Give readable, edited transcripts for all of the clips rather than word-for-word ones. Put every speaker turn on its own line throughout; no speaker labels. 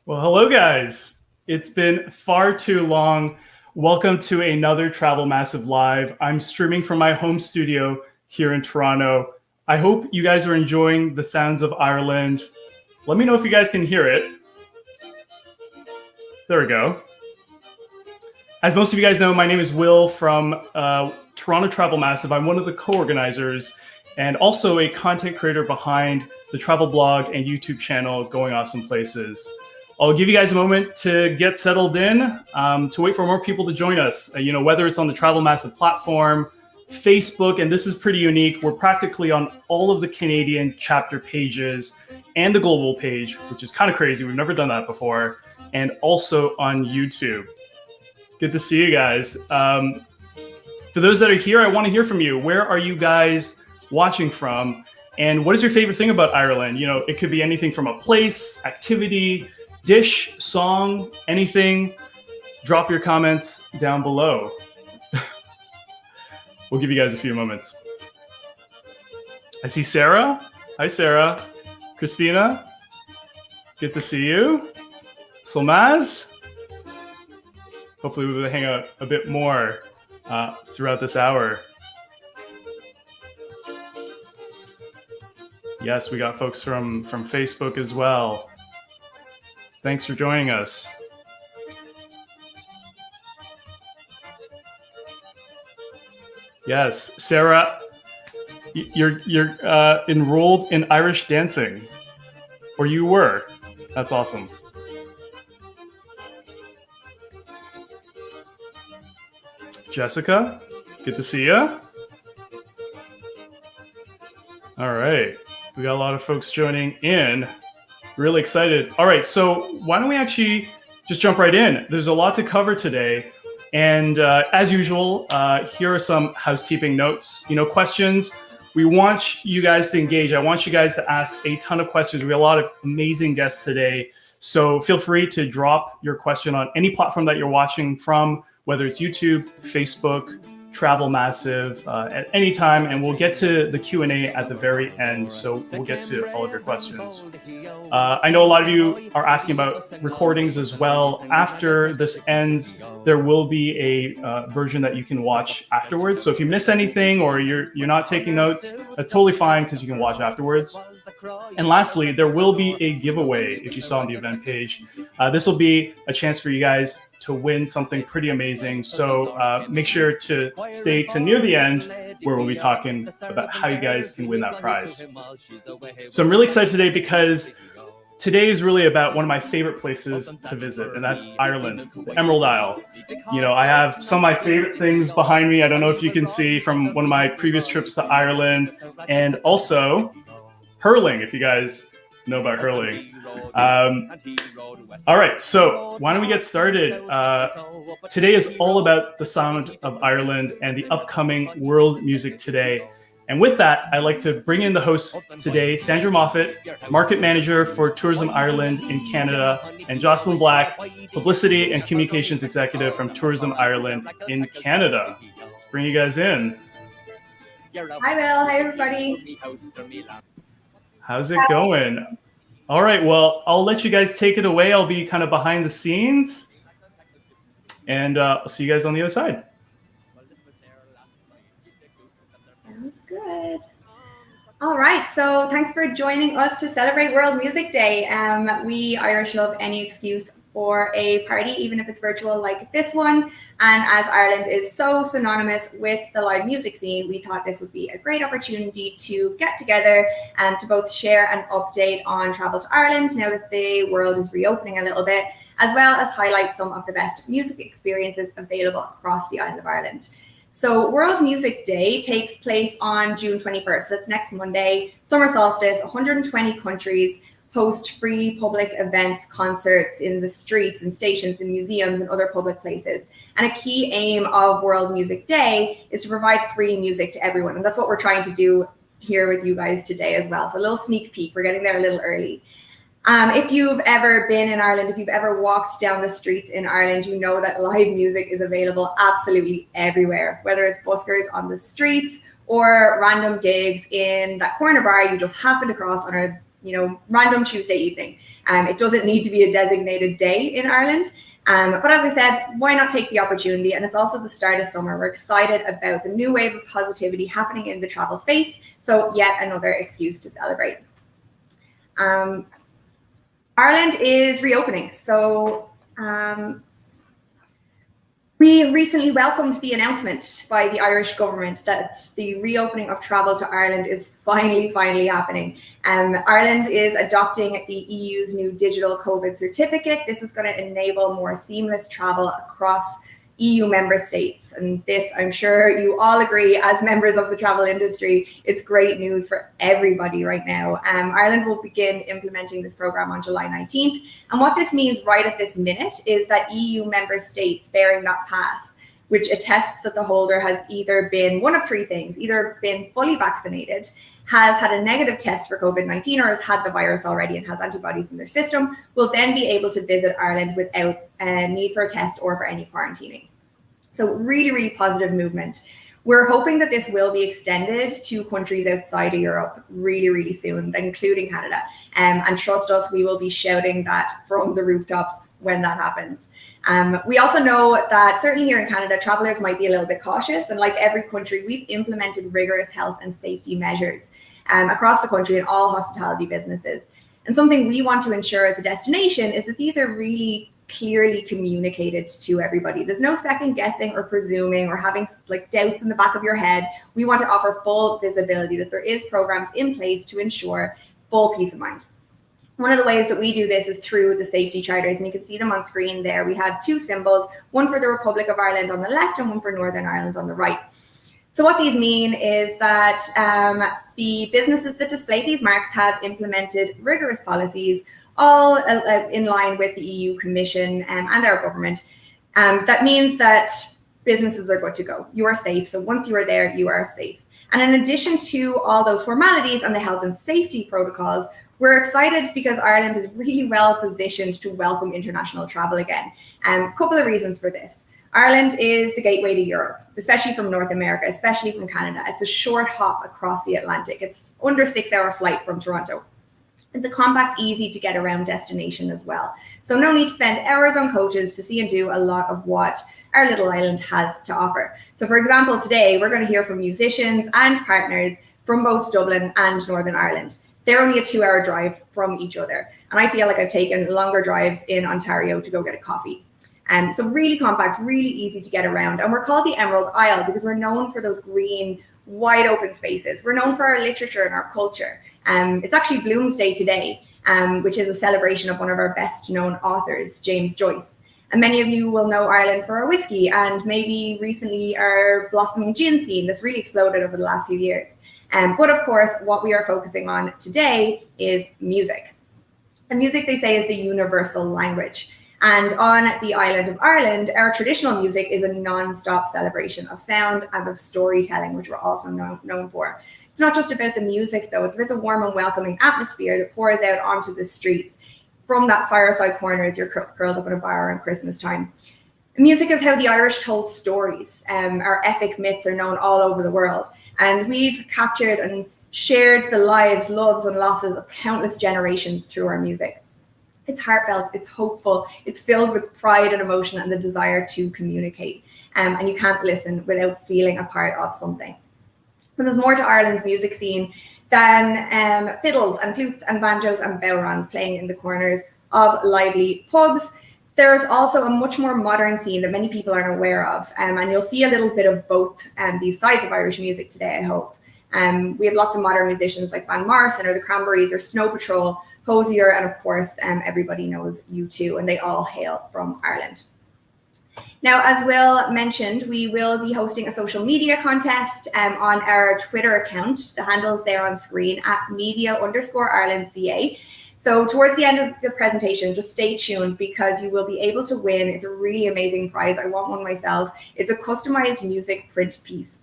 Well, hello, guys. It's been far too long. Welcome to another Travel Massive Live. I'm streaming from my home studio here in Toronto. I hope you guys are enjoying the sounds of Ireland. Let me know if you guys can hear it. There we go. As most of you guys know, my name is Will from Toronto Travel Massive. I'm one of the co-organizers and also a content creator behind the travel blog and YouTube channel Going Awesome Places. I'll give you guys a moment to get settled in, to wait for more people to join us. Whether it's on the Travel Massive platform, Facebook, and this is pretty unique. We're practically on all of the Canadian chapter pages and the global page, which is kind of crazy. We've never done that before. And also on YouTube. Good to see you guys. For those that are here, I want to hear from you. Where are you guys watching from? And what is your favorite thing about Ireland? It could be anything from a place, activity, dish, song, anything. Drop your comments down below. We'll give you guys a few moments. I see Sarah. Hi, Sarah. Christina. Good to see you. Solmaz. Hopefully we'll hang out a bit more throughout this hour. Yes, we got folks from Facebook as well. Thanks for joining us. Yes, Sarah, you're enrolled in Irish dancing, or you were. That's awesome. Jessica, good to see you. All right, we got a lot of folks joining in. Really excited. All right, so why don't we actually just jump right in? There's a lot to cover today. And as usual, here are some housekeeping notes. Questions. We want you guys to engage. I want you guys to ask a ton of questions. We have a lot of amazing guests today. So feel free to drop your question on any platform that you're watching from, whether it's YouTube, Facebook, Travel Massive, at any time, and we'll get to the Q&A at the very end, so we'll get to all of your questions. I know a lot of you are asking about recordings as well. After this ends, there will be a version that you can watch afterwards. So if you miss anything or you're not taking notes, that's totally fine because you can watch afterwards. And lastly, there will be a giveaway if you saw on the event page. This will be a chance for you guys to win something pretty amazing. So make sure to stay to near the end where we'll be talking about how you guys can win that prize. So I'm really excited today because today is really about one of my favorite places to visit, and that's Ireland, the Emerald Isle. I have some of my favorite things behind me. I don't know if you can see from one of my previous trips to Ireland, and also hurling, if you guys know about hurling. All right, so why don't we get started? Today is all about the sound of Ireland and the upcoming World Music Today. And with that, I'd like to bring in the host today, Sandra Moffat, Market Manager for Tourism Ireland in Canada, and Jocelyn Black, Publicity and Communications Executive from Tourism Ireland in Canada. Let's bring you guys in.
Hi, Will. Hi, everybody.
How's it going? All right, well, I'll let you guys take it away. I'll be kind of behind the scenes, and I'll see you guys on the other side.
Sounds good. All right, so thanks for joining us to celebrate World Music Day. We Irish love any excuse for a party, even if it's virtual like this one. And as Ireland is so synonymous with the live music scene, we thought this would be a great opportunity to get together and to both share an update on travel to Ireland now that the world is reopening a little bit, as well as highlight some of the best music experiences available across the island of Ireland. So World Music Day takes place on June 21st. That's next Monday, summer solstice. 120 countries host free public events, concerts in the streets and stations and museums and other public places. And a key aim of World Music Day is to provide free music to everyone. And that's what we're trying to do here with you guys today as well. So a little sneak peek, we're getting there a little early. If you've ever been in Ireland, if you've ever walked down the streets in Ireland, you know that live music is available absolutely everywhere, whether it's buskers on the streets or random gigs in that corner bar you just happened across on a random Tuesday evening. It doesn't need to be a designated day in Ireland. But as I said, why not take the opportunity? And it's also the start of summer. We're excited about the new wave of positivity happening in the travel space. So yet another excuse to celebrate. Ireland is reopening. So we recently welcomed the announcement by the Irish government that the reopening of travel to Ireland is finally happening. Ireland is adopting the EU's new digital COVID certificate. This is going to enable more seamless travel across EU member states. And this, I'm sure you all agree, as members of the travel industry, it's great news for everybody right now. Ireland will begin implementing this program on July 19th. And what this means right at this minute is that EU member states bearing that pass, which attests that the holder has either been one of three things, either been fully vaccinated, has had a negative test for COVID-19, or has had the virus already and has antibodies in their system, will then be able to visit Ireland without a need for a test or for any quarantining. So really positive movement. We're hoping that this will be extended to countries outside of Europe really soon, including Canada. And trust us, we will be shouting that from the rooftops when that happens. We also know that certainly here in Canada, travelers might be a little bit cautious, and like every country, we've implemented rigorous health and safety measures across the country in all hospitality businesses. And something we want to ensure as a destination is that these are really clearly communicated to everybody. There's no second guessing or presuming or having like doubts in the back of your head. We want to offer full visibility that there is programs in place to ensure full peace of mind. One of the ways that we do this is through the safety charters, and you can see them on screen there. We have two symbols, one for the Republic of Ireland on the left and one for Northern Ireland on the right. So what these mean is that the businesses that display these marks have implemented rigorous policies, all in line with the EU Commission and our government. That means that businesses are good to go. You are safe. So once you are there, you are safe. And in addition to all those formalities and the health and safety protocols, we're excited because Ireland is really well positioned to welcome international travel again. A couple of reasons for this. Ireland is the gateway to Europe, especially from North America, especially from Canada. It's a short hop across the Atlantic. It's under 6-hour flight from Toronto. It's a compact, easy to get around destination as well. So no need to spend hours on coaches to see and do a lot of what our little island has to offer. So for example, today we're going to hear from musicians and partners from both Dublin and Northern Ireland. They're only a 2-hour drive from each other. And I feel like I've taken longer drives in Ontario to go get a coffee. So really compact, really easy to get around. And we're called the Emerald Isle because we're known for those green, wide open spaces. We're known for our literature and our culture. It's actually Bloomsday today, which is a celebration of one of our best known authors, James Joyce. And many of you will know Ireland for our whiskey and maybe recently our blossoming gin scene that's really exploded over the last few years. But of course, what we are focusing on today is music. And music, they say, is the universal language. And on the island of Ireland, our traditional music is a non-stop celebration of sound and of storytelling, which we're also known for. It's not just about the music, though. It's about the warm and welcoming atmosphere that pours out onto the streets from that fireside corner as you're curled up in a bar around Christmas time. Music is how the Irish told stories. Our epic myths are known all over the world. And we've captured and shared the lives, loves, and losses of countless generations through our music. It's heartfelt, it's hopeful, it's filled with pride and emotion and the desire to communicate. And you can't listen without feeling a part of something. But there's more to Ireland's music scene than fiddles and flutes and banjos and bowrons playing in the corners of lively pubs. There's also a much more modern scene that many people aren't aware of. And you'll see a little bit of both these sides of Irish music today, I hope. We have lots of modern musicians like Van Morrison or the Cranberries or Snow Patrol, Hosier, and of course, everybody knows U2, and they all hail from Ireland. Now, as Will mentioned, we will be hosting a social media contest on our Twitter account. The handle is there on screen at media_IrelandCA. So towards the end of the presentation, just stay tuned because you will be able to win. It's a really amazing prize. I want one myself. It's a customized music print piece.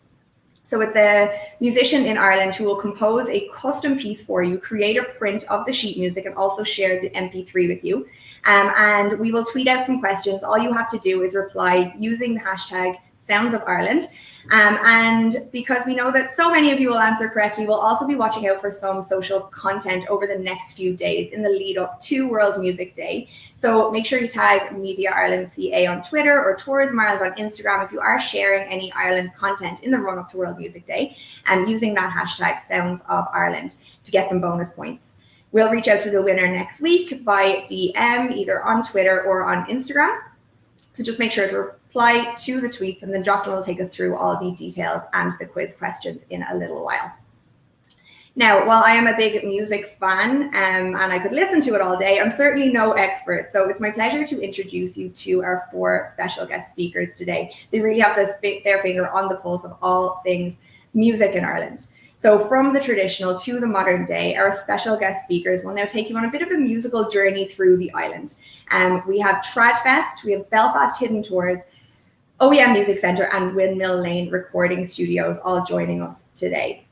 So it's a musician in Ireland who will compose a custom piece for you, create a print of the sheet music, and also share the MP3 with you. And we will tweet out some questions. All you have to do is reply using the hashtag Sounds of Ireland. And because we know that so many of you will answer correctly, we'll also be watching out for some social content over the next few days in the lead up to World Music Day. So make sure you tag Media Ireland CA on Twitter or Tourism Ireland on Instagram if you are sharing any Ireland content in the run up to World Music Day, and using that hashtag Sounds of Ireland to get some bonus points. We'll reach out to the winner next week by DM, either on Twitter or on Instagram. So just make sure to reply to the tweets, and then Jocelyn will take us through all the details and the quiz questions in a little while. Now, while I am a big music fan and I could listen to it all day, I'm certainly no expert. So it's my pleasure to introduce you to our 4 special guest speakers today. They really have to fit their finger on the pulse of all things music in Ireland. So from the traditional to the modern day, our special guest speakers will now take you on a bit of a musical journey through the island. We have Tradfest, we have Belfast Hidden Tours, OEM Music Centre and Windmill Lane Recording Studios all joining us today.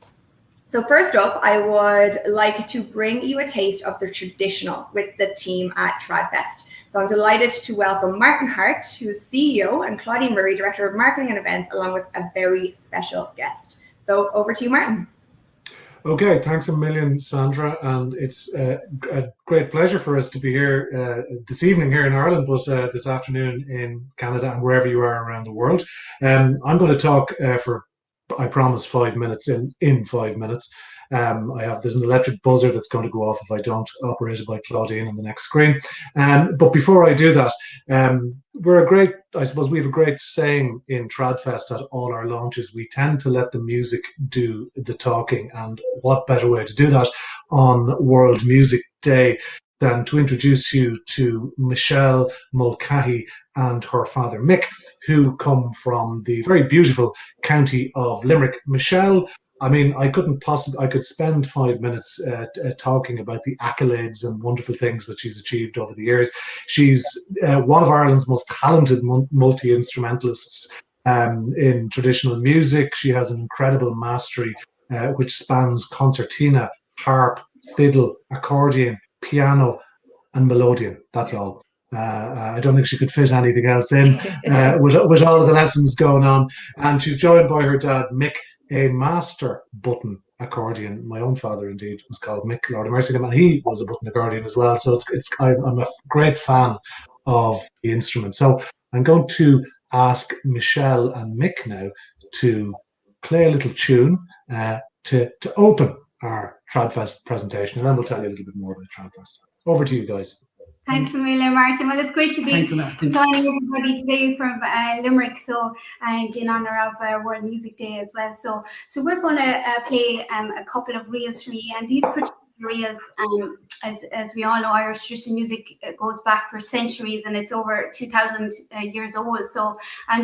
So first up, I would like to bring you a taste of the traditional with the team at Tradfest. So I'm delighted to welcome Martin Hart, who's CEO, and Claudine Murray, Director of Marketing and Events, along with a very special guest. So over to you, Martin.
Okay, thanks a million, Sandra, and it's a great pleasure for us to be here this evening here in Ireland, but this afternoon in Canada and wherever you are around the world. I'm going to talk for, I promise, 5 minutes in 5 minutes. There's an electric buzzer that's going to go off if I don't, operated by Claudine on the next screen. But before I do that, we have a great saying in Tradfest at all our launches. We tend to let the music do the talking, and what better way to do that on World Music Day than to introduce you to Michelle Mulcahy and her father Mick, who come from the very beautiful county of Limerick. Michelle, I mean, I could spend 5 minutes talking about the accolades and wonderful things that she's achieved over the years. She's one of Ireland's most talented multi-instrumentalists in traditional music. She has an incredible mastery which spans concertina, harp, fiddle, accordion, piano, and melodeon. That's all. I don't think she could fit anything else in with all of the lessons going on. And she's joined by her dad, Mick, a master button accordion. My own father, indeed, was called Mick, Lord of mercy, and he was a button accordion as well. So I'm a great fan of the instrument. So I'm going to ask Michelle and Mick now to play a little tune to open our Tradfest presentation, and then we'll tell you a little bit more about Tradfest. Over to you guys.
Thanks a million, Martin. Well, it's great to be joining everybody today from Limerick, and in honour of World Music Day as well. So we're going to play a couple of reels for you, and these particular reels, as we all know, Irish traditional music goes back for centuries, and it's over 2,000 years old. So,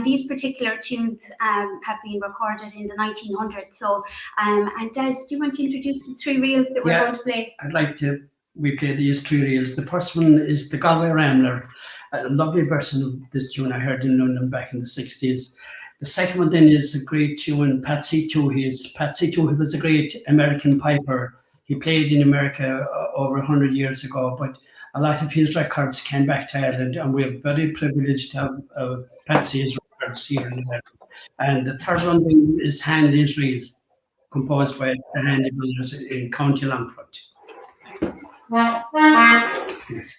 these particular tunes have been recorded in the 1900s. So, and Des, do you want to introduce the 3 reels that we're going to play?
I'd like to. We play these 3 reels. The first one is the Galway Rammler, a lovely version of this tune I heard in London back in the 60s. The second one then is a great tune, Patsy Toohey's. Patsy Toohey was a great American piper. He played in America over 100 years ago, but a lot of his records came back to Ireland, and we're very privileged to have Patsy's records here in Ireland. And the third one then is Hand Israel, composed by the Handy Brothers in County Longford. Yes.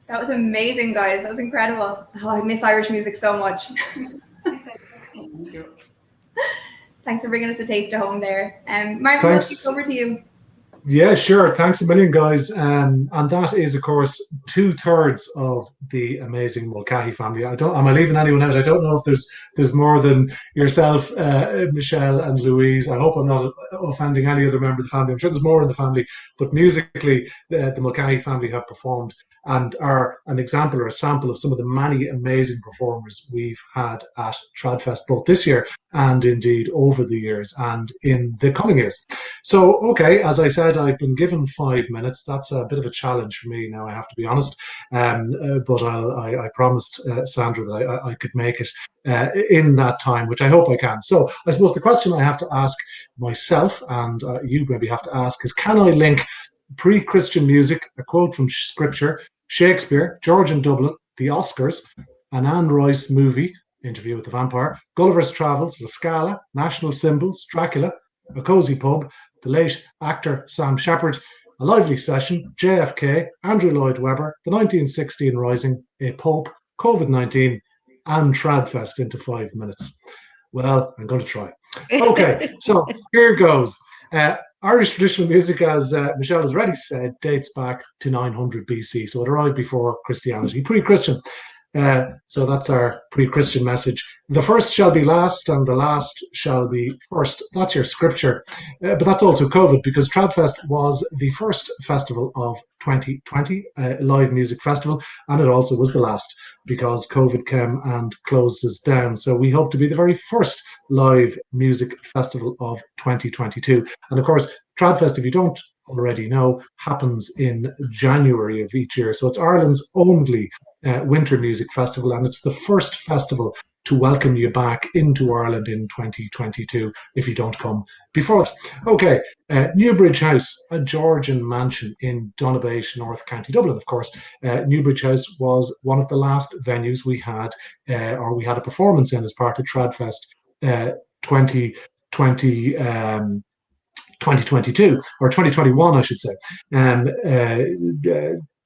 That was amazing, guys. That was incredible. Oh, I miss Irish music so much.
Thank you.
Thanks for bringing us a taste of home there. Martin, we'll
Thanks.
kick over to you.
Yeah, sure. Thanks a million, guys. And that is, of course, 2/3 of the amazing Mulcahy family. Am I leaving anyone out? I don't know if there's more than yourself, Michelle and Louise. I hope I'm not offending any other member of the family. I'm sure there's more in the family, but musically, the Mulcahy family have performed and are an example or a sample of some of the many amazing performers we've had at Tradfest, both this year and indeed over the years and in the coming years. So, okay, as I said, I've been given 5 minutes. That's a bit of a challenge for me now, I have to be honest. But I promised Sandra that I could make it in that time, which I hope I can. So I suppose the question I have to ask myself, and you maybe have to ask, is can I link pre-Christian music, a quote from scripture, Shakespeare, George in Dublin, the Oscars, an Anne Rice movie, Interview with the Vampire, Gulliver's Travels, La Scala, National Symbols, Dracula, A Cosy Pub, the late actor Sam Shepard, A Lively Session, JFK, Andrew Lloyd Webber, the 1916 Rising, A Pope, COVID-19, and Tradfest into 5 minutes. Well, I'm going to try. Okay, so here goes. Irish traditional music, as Michelle has already said, dates back to 900 BC, so it arrived before Christianity, pre-Christian. So that's our pre-Christian message. The first shall be last and the last shall be first. That's your scripture. But that's also COVID, because Tradfest was the first festival of 2020, live music festival, and it also was the last because COVID came and closed us down. So we hope to be the very first live music festival of 2022. And of course, Tradfest, if you don't already know, happens in January of each year. So it's Ireland's only winter music festival, and it's the first festival to welcome you back into Ireland in 2022 if you don't come before that. Okay, Newbridge House, a Georgian mansion in Donabate, North County Dublin, of course. Newbridge House was one of the last venues we had, or we had a performance in as part of Tradfest 2022, or 2021, I should say.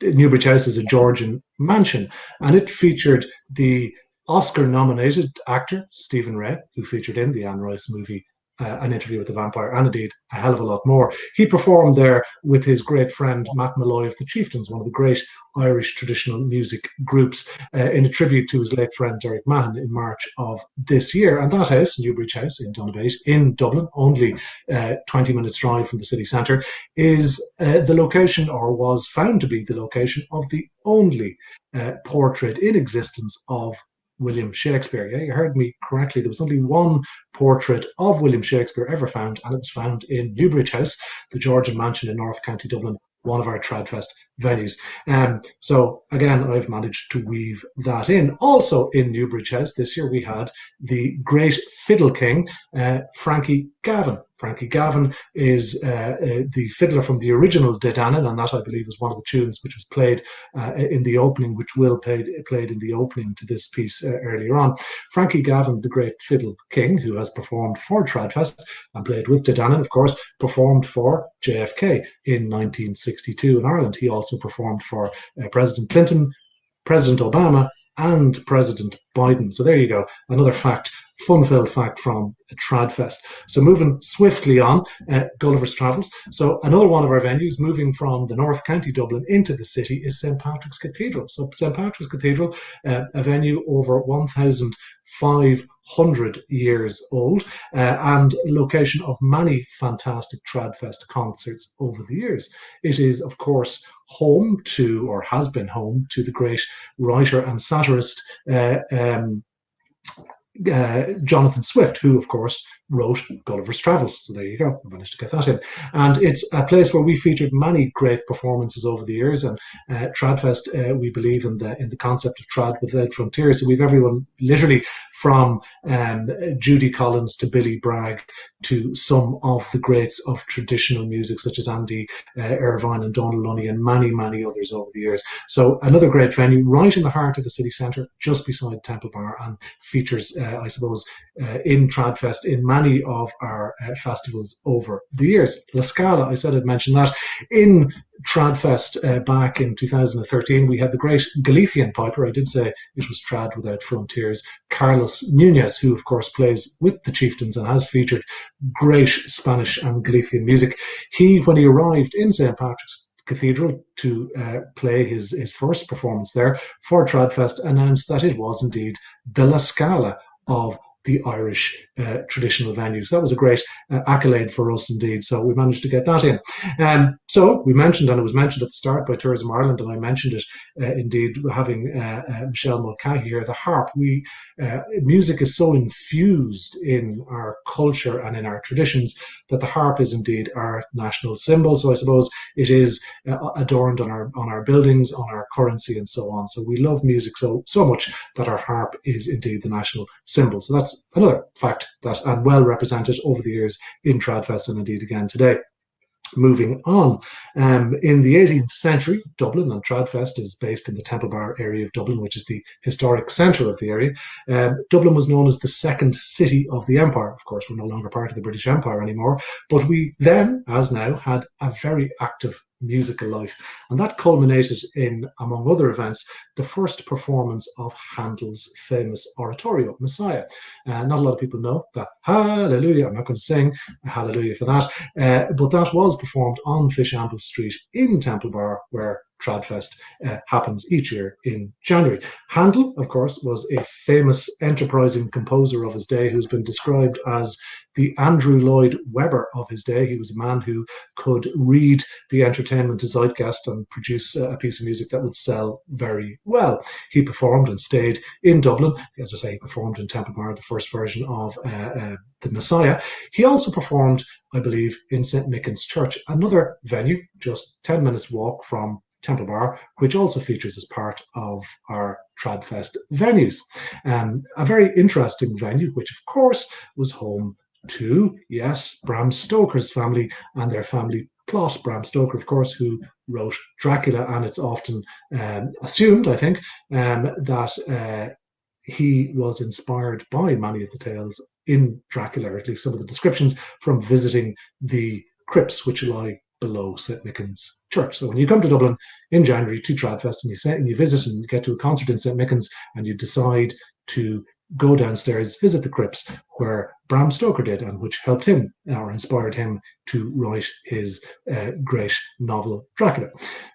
Newbridge House is a Georgian mansion, and it featured the Oscar-nominated actor Stephen Rea, who featured in the Anne Rice movie, An Interview with the Vampire, and indeed a hell of a lot more. He performed there with his great friend Matt Malloy of the Chieftains, one of the great Irish traditional music groups, in a tribute to his late friend Derek Mahon in March of this year. And that house, Newbridge House in Donabate, in Dublin, only 20 minutes drive from the city centre, is the location, or was found to be the location, of the only portrait in existence of William Shakespeare. Yeah, you heard me correctly. There was only one portrait of William Shakespeare ever found, and it was found in Newbridge House, the Georgian mansion in North County Dublin, one of our Tradfest venues. So again, I've managed to weave that in. Also in Newbridge House this year, we had the great fiddle king, Frankie Gavin. Frankie Gavin is the fiddler from the original Dryden, and that, I believe, was one of the tunes which was played in the opening, which Will played in the opening to this piece earlier on. Frankie Gavin, the great fiddle king, who has performed for Tradfest and played with Dryden, of course, performed for JFK in 1962 in Ireland. He also performed for President Clinton, President Obama, and President Biden. So there you go, another fact, fun-filled fact from Tradfest. So moving swiftly on, Gulliver's Travels. So another one of our venues, moving from the North County Dublin into the city, is St. Patrick's Cathedral. So St. Patrick's Cathedral, a venue over 1,500 years old, and location of many fantastic Tradfest concerts over the years. It is, of course, home to, or has been home to, the great writer and satirist Jonathan Swift, who, of course, wrote Gulliver's Travels. So there you go, I managed to get that in. And it's a place where we featured many great performances over the years. And Tradfest, we believe in the concept of Trad without frontiers. So we've everyone, literally, from Judy Collins to Billy Bragg to some of the greats of traditional music, such as Andy Irvine and Donald Lunny, and many, many others over the years. So another great venue, right in the heart of the city centre, just beside Temple Bar, and features, I suppose, in Tradfest in many many of our festivals over the years. La Scala, I said I'd mention that. In Tradfest back in 2013, we had the great Galician piper. I did say it was Trad Without Frontiers, Carlos Nunez, who of course plays with the Chieftains and has featured great Spanish and Galician music. When he arrived in St. Patrick's Cathedral to play his first performance there for Tradfest, announced that it was indeed the La Scala of the Irish traditional venues. That was a great accolade for us indeed. So we managed to get that in. So we mentioned, and it was mentioned at the start by Tourism Ireland, and I mentioned it indeed, having Michelle Mulcahy here, the harp. Music is so infused in our culture and in our traditions that the harp is indeed our national symbol. So I suppose it is adorned on our buildings, on our currency, and so on. So we love music so much that our harp is indeed the national symbol. So that's another fact that and well represented over the years in Tradfest, and indeed again today. Moving on, in the 18th century, Dublin, and Tradfest is based in the Temple Bar area of Dublin, which is the historic centre of the area. Dublin was known as the second city of the empire. Of course, we're no longer part of the British Empire anymore, but we then, as now, had a very active musical life, and that culminated in, among other events, the first performance of Handel's famous oratorio Messiah. Not a lot of people know that Hallelujah. I'm not going to sing Hallelujah for that, but that was performed on Fishamble Street in Temple Bar, where Tradfest happens each year in January. Handel, of course, was a famous enterprising composer of his day who's been described as the Andrew Lloyd Webber of his day. He was a man who could read the entertainment zeitgeist and produce a piece of music that would sell very well. He performed and stayed in Dublin. As I say, he performed in Temple Bar, the first version of the Messiah. He also performed, I believe, in St. Michan's Church, another venue just 10 minutes walk from Temple Bar, which also features as part of our Tradfest venues. A very interesting venue, which of course was home to, yes, Bram Stoker's family and their family plot. Bram Stoker, of course, who wrote Dracula, and it's often assumed, I think, that he was inspired by many of the tales in Dracula, or at least some of the descriptions, from visiting the crypts which lie below St. Michan's Church. So when you come to Dublin in January to Tradfest and you visit and get to a concert in St. Michan's and you decide to go downstairs, visit the crypts where Bram Stoker did and which helped him or inspired him to write his great novel Dracula.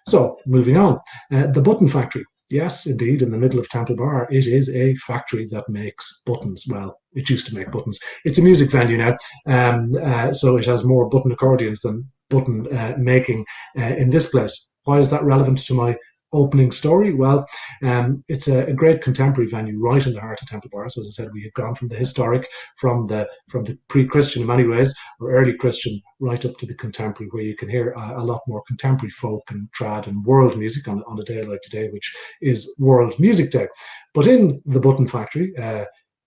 So moving on, the Button Factory. Yes, indeed, in the middle of Temple Bar, it is a factory that makes buttons. Well, it used to make buttons. It's a music venue now, so it has more button accordions than button making in this place. Why is that relevant to my opening story? Well, it's a great contemporary venue right in the heart of Temple Bar. So as I said, we have gone from the historic, from the pre-Christian in many ways, or early Christian, right up to the contemporary, where you can hear a lot more contemporary folk and trad and world music on a day like today, which is World Music Day. But in the Button Factory,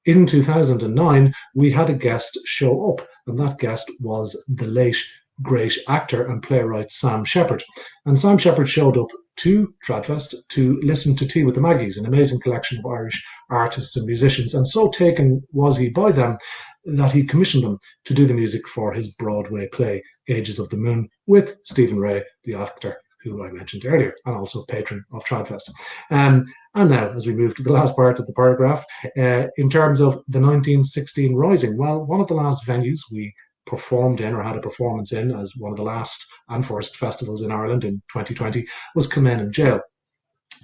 in 2009, we had a guest show up, and that guest was the late great actor and playwright Sam Shepard. And Sam Shepard showed up to Tradfest to listen to Tea with the Maggies, an amazing collection of Irish artists and musicians. And so taken was he by them that he commissioned them to do the music for his Broadway play, Ages of the Moon, with Stephen Ray, the actor who I mentioned earlier, and also patron of Tradfest. And now, as we move to the last part of the paragraph, in terms of the 1916 Rising, well, one of the last venues we performed in or had a performance in as one of the last and first festivals in Ireland in 2020 was Kilmainham Jail.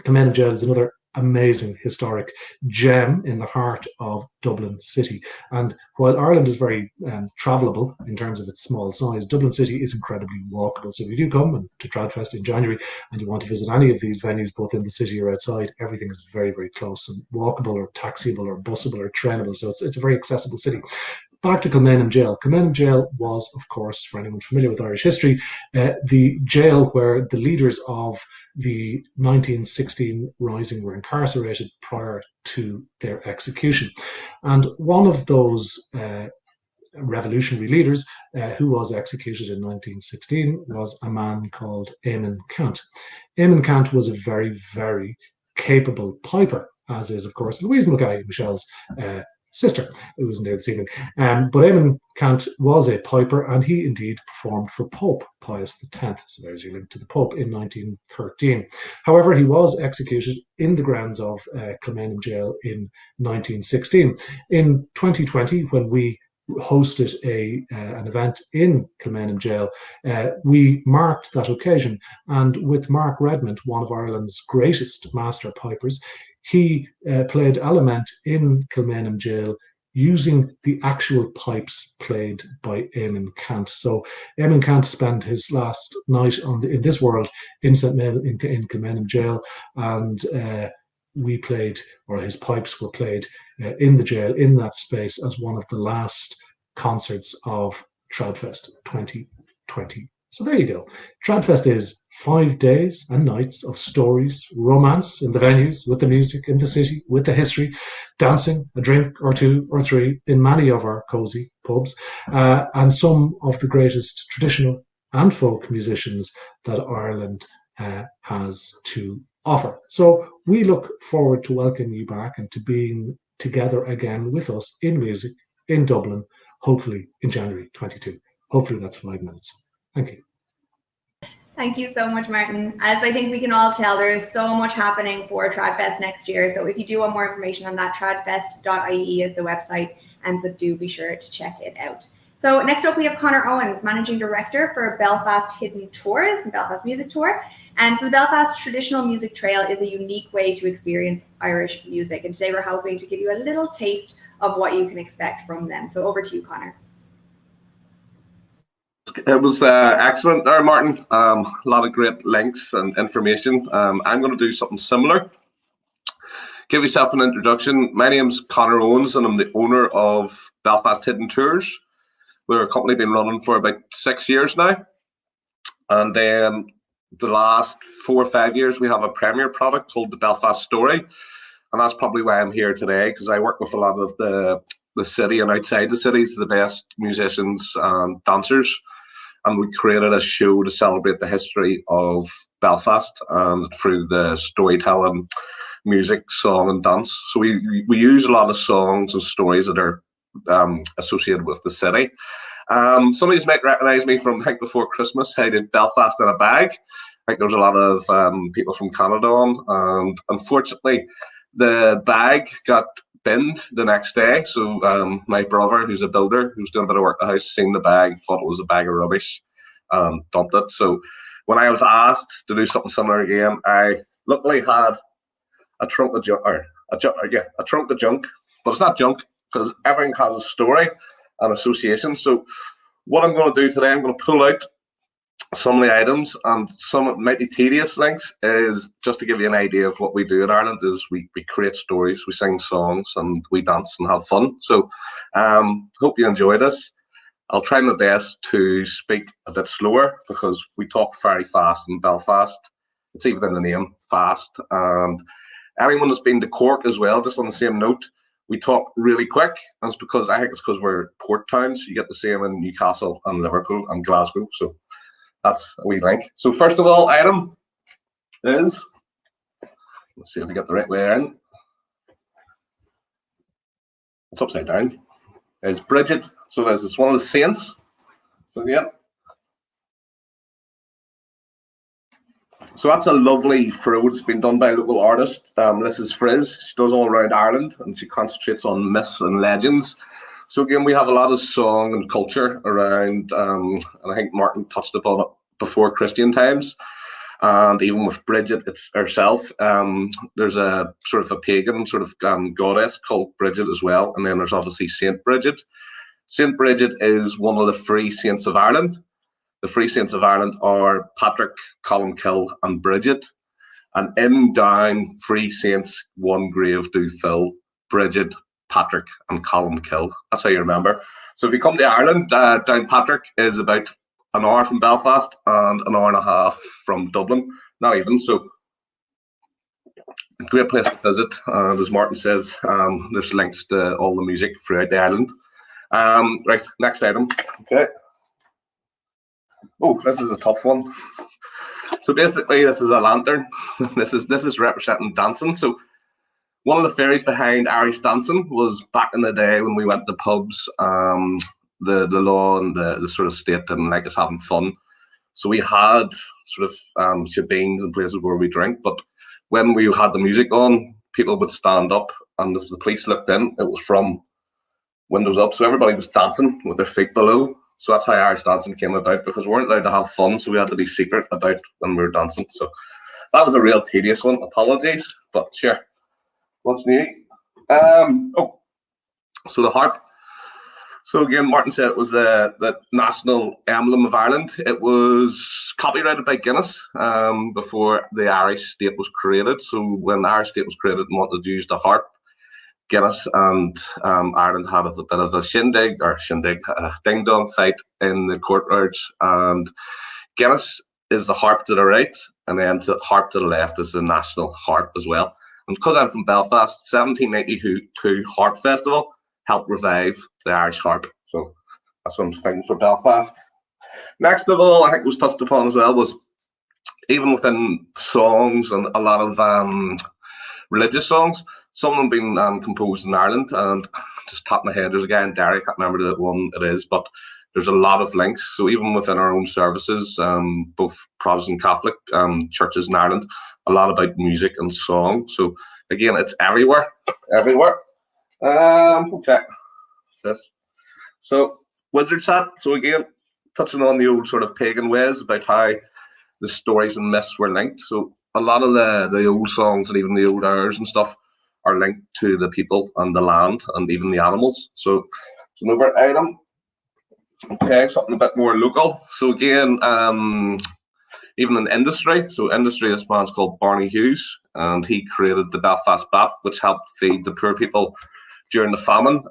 Kilmainham Jail is another amazing historic gem in the heart of Dublin City. And while Ireland is very travelable in terms of its small size, Dublin City is incredibly walkable. So if you do come to Tradfest in January and you want to visit any of these venues, both in the city or outside, everything is very, very close and walkable or taxiable or busable or trainable. So it's a very accessible city. Back to Kilmainham Jail. Kilmainham Jail was, of course, for anyone familiar with Irish history, the jail where the leaders of the 1916 Rising were incarcerated prior to their execution. And one of those revolutionary leaders who was executed in 1916 was a man called Eamon Cant. Eamon Cant was a very, very capable piper, as is, of course, Louise Mulcahy, Michelle's sister, who isn't here this evening. But Eamon Cant was a piper, and he indeed performed for Pope Pius X. So there's your link to the Pope in 1913. However, he was executed in the grounds of Kilmainham Jail in 1916. In 2020, when we hosted an event in Kilmainham Jail, we marked that occasion, and with Mark Redmond, one of Ireland's greatest master pipers, he played Element in Kilmainham Jail using the actual pipes played by Eamon Cant. So Eamon Cant spent his last night in this world in Kilmainham Jail, and we played, or his pipes were played in the jail, in that space, as one of the last concerts of Tradfest 2020. So there you go. Tradfest is 5 days and nights of stories, romance in the venues, with the music, in the city, with the history, dancing, a drink or two or three in many of our cosy pubs, and some of the greatest traditional and folk musicians that Ireland has to offer. So we look forward to welcoming you back and to being together again with us in music in Dublin, hopefully in January 22. Hopefully that's 5 minutes. Thank you.
Thank you so much, Martin. As I think we can all tell, there is so much happening for Tradfest next year. So if you do want more information on that, tradfest.ie is the website, and so do be sure to check it out. So next up, we have Conor Owens, Managing Director for Belfast Hidden Tours and Belfast Music Tour. And so the Belfast Traditional Music Trail is a unique way to experience Irish music. And today we're hoping to give you a little taste of what you can expect from them. So over to you, Conor.
It was excellent there, Martin. A lot of great links and information. I'm going to do something similar. Give yourself an introduction. My name's Conor Owens, and I'm the owner of Belfast Hidden Tours. We're a company been running for about 6 years now. And then the last 4 or 5 years, we have a premier product called the Belfast Story. And that's probably why I'm here today, because I work with a lot of the city and outside the cities, the best musicians and dancers. And we created a show to celebrate the history of Belfast and through the storytelling, music, song, and dance. So we use a lot of songs and stories that are associated with the city. Some of you might recognise me from Before Christmas. I did Belfast in a Bag. I think there's a lot of people from Canada on, and unfortunately, the bag got binned the next day. So my brother, who's a builder, who's doing a bit of work at the house, seen the bag, thought it was a bag of rubbish, and dumped it. So when I was asked to do something similar again, I luckily had a trunk of junk, a trunk of junk, but it's not junk because everything has a story and association. So what I'm going to do today, I'm going to pull out some of the items, and some might be tedious links, is just to give you an idea of what we do in Ireland. Is we create stories, we sing songs, and we dance and have fun. So hope you enjoy this. I'll try my best to speak a bit slower because we talk very fast in Belfast. It's even in the name, fast. And anyone that's been to Cork as well, just on the same note, we talk really quick. And it's because I think it's because we're port towns. You get the same in Newcastle and Liverpool and Glasgow. So that's a wee link. So first of all, item is, let's see if we get the right way in. It's upside down. Is Bridget. So this is one of the saints. So yeah. So that's a lovely throw. It's been done by a local artist. This is Frizz. She does all around Ireland, and she concentrates on myths and legends. So again, we have a lot of song and culture around, and I think Martin touched upon it before Christian times. And even with Bridget herself, there's a sort of a pagan sort of goddess called Bridget as well. And then there's obviously Saint Bridget. Saint Bridget is one of the free saints of Ireland. The free saints of Ireland are Patrick, Columkill, and Bridget. And in down free saints, one grave do fill, Bridget, Patrick, and Columkill. That's how you remember. So if you come to Ireland, Downpatrick is about an hour from Belfast and an hour and a half from Dublin. Not even. So great place to visit. And as Martin says, there's links to all the music throughout the island. Right, next item. Okay. Oh, this is a tough one. So basically, this is a lantern. This is representing dancing. So one of the theories behind Irish dancing was back in the day when we went to pubs, the law and the sort of state didn't like us having fun. So we had sort of shebeens and places where we drink, but when we had the music on, people would stand up, and if the police looked in, it was from windows up. So everybody was dancing with their feet below. So that's how Irish dancing came about, because we weren't allowed to have fun, so we had to be secret about when we were dancing. So that was a real tedious one. Apologies, but sure. What's new? So the harp. So again, Martin said it was the national emblem of Ireland. It was copyrighted by Guinness before the Irish state was created. So when the Irish state was created and wanted to use the harp, Guinness and Ireland had a bit of a ding-dong fight in the courtyards. And Guinness is the harp to the right, and then the harp to the left is the national harp as well. And because I'm from Belfast, 1792 Harp Festival helped revive the Irish harp. So that's one thing for Belfast. Next of all, I think was touched upon as well, was even within songs and a lot of religious songs, some of them being composed in Ireland. And just top of my head, there's a guy in Derry, I can't remember the one it is, but there's a lot of links. So even within our own services, both Protestant Catholic churches in Ireland, a lot about music and song. So again, it's everywhere. Okay. This. So Wizard's Hat. So again, touching on the old sort of pagan ways about how the stories and myths were linked. So a lot of the old songs and even the old airs and stuff are linked to the people and the land and even the animals. So it's an over item. Okay, something a bit more local. So again, even in industry. So industry, this man's called Barney Hughes, and he created the Belfast BAP, which helped feed the poor people during the famine.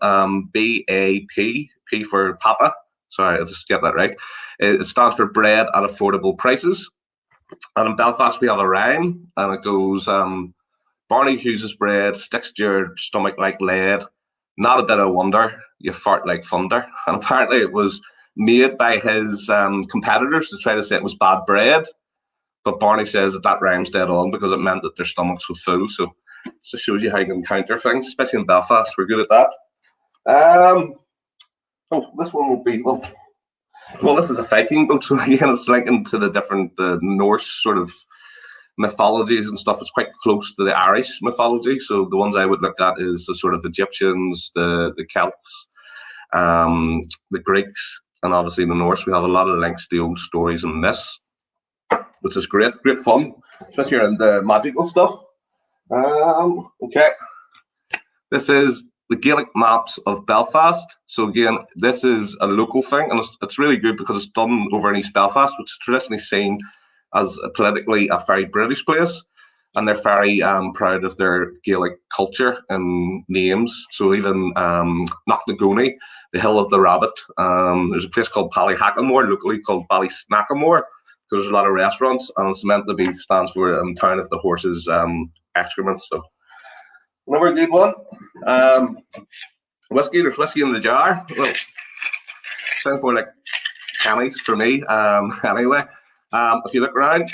BAP, P for Papa. Sorry, I'll just get that right. It stands for bread at affordable prices. And in Belfast, we have a rhyme, and it goes, Barney Hughes' bread sticks to your stomach like lead. Not a bit of wonder, you fart like thunder. And apparently it was made by his competitors to try to say it was bad bread. But Barney says that rhymes dead on because it meant that their stomachs were full. So it just shows you how you can counter things, especially in Belfast. We're good at that. This one will be, well, this is a Viking boat. So again, it's linking to the different Norse sort of mythologies and stuff. It's quite close to the Irish mythology. So the ones I would look at is the sort of Egyptians, the Celts, the Greeks, and obviously the Norse. We have a lot of links to old stories and myths, which is great fun, especially in the magical stuff. Okay, this is the Gaelic maps of Belfast. So again, this is a local thing, and it's really good because it's done over in East Belfast, which is traditionally seen as politically a very British place, and they're very proud of their Gaelic culture and names. So even Knocknagoony, the Hill of the Rabbit, there's a place called Ballyhackamore, locally called Ballysnackamore, because there's a lot of restaurants, and it's meant to be stands for Town of the Horses excrement. So another good one. Whiskey, there's whiskey in the jar. Well, sounds more like pennies for me. Anyway, if you look around,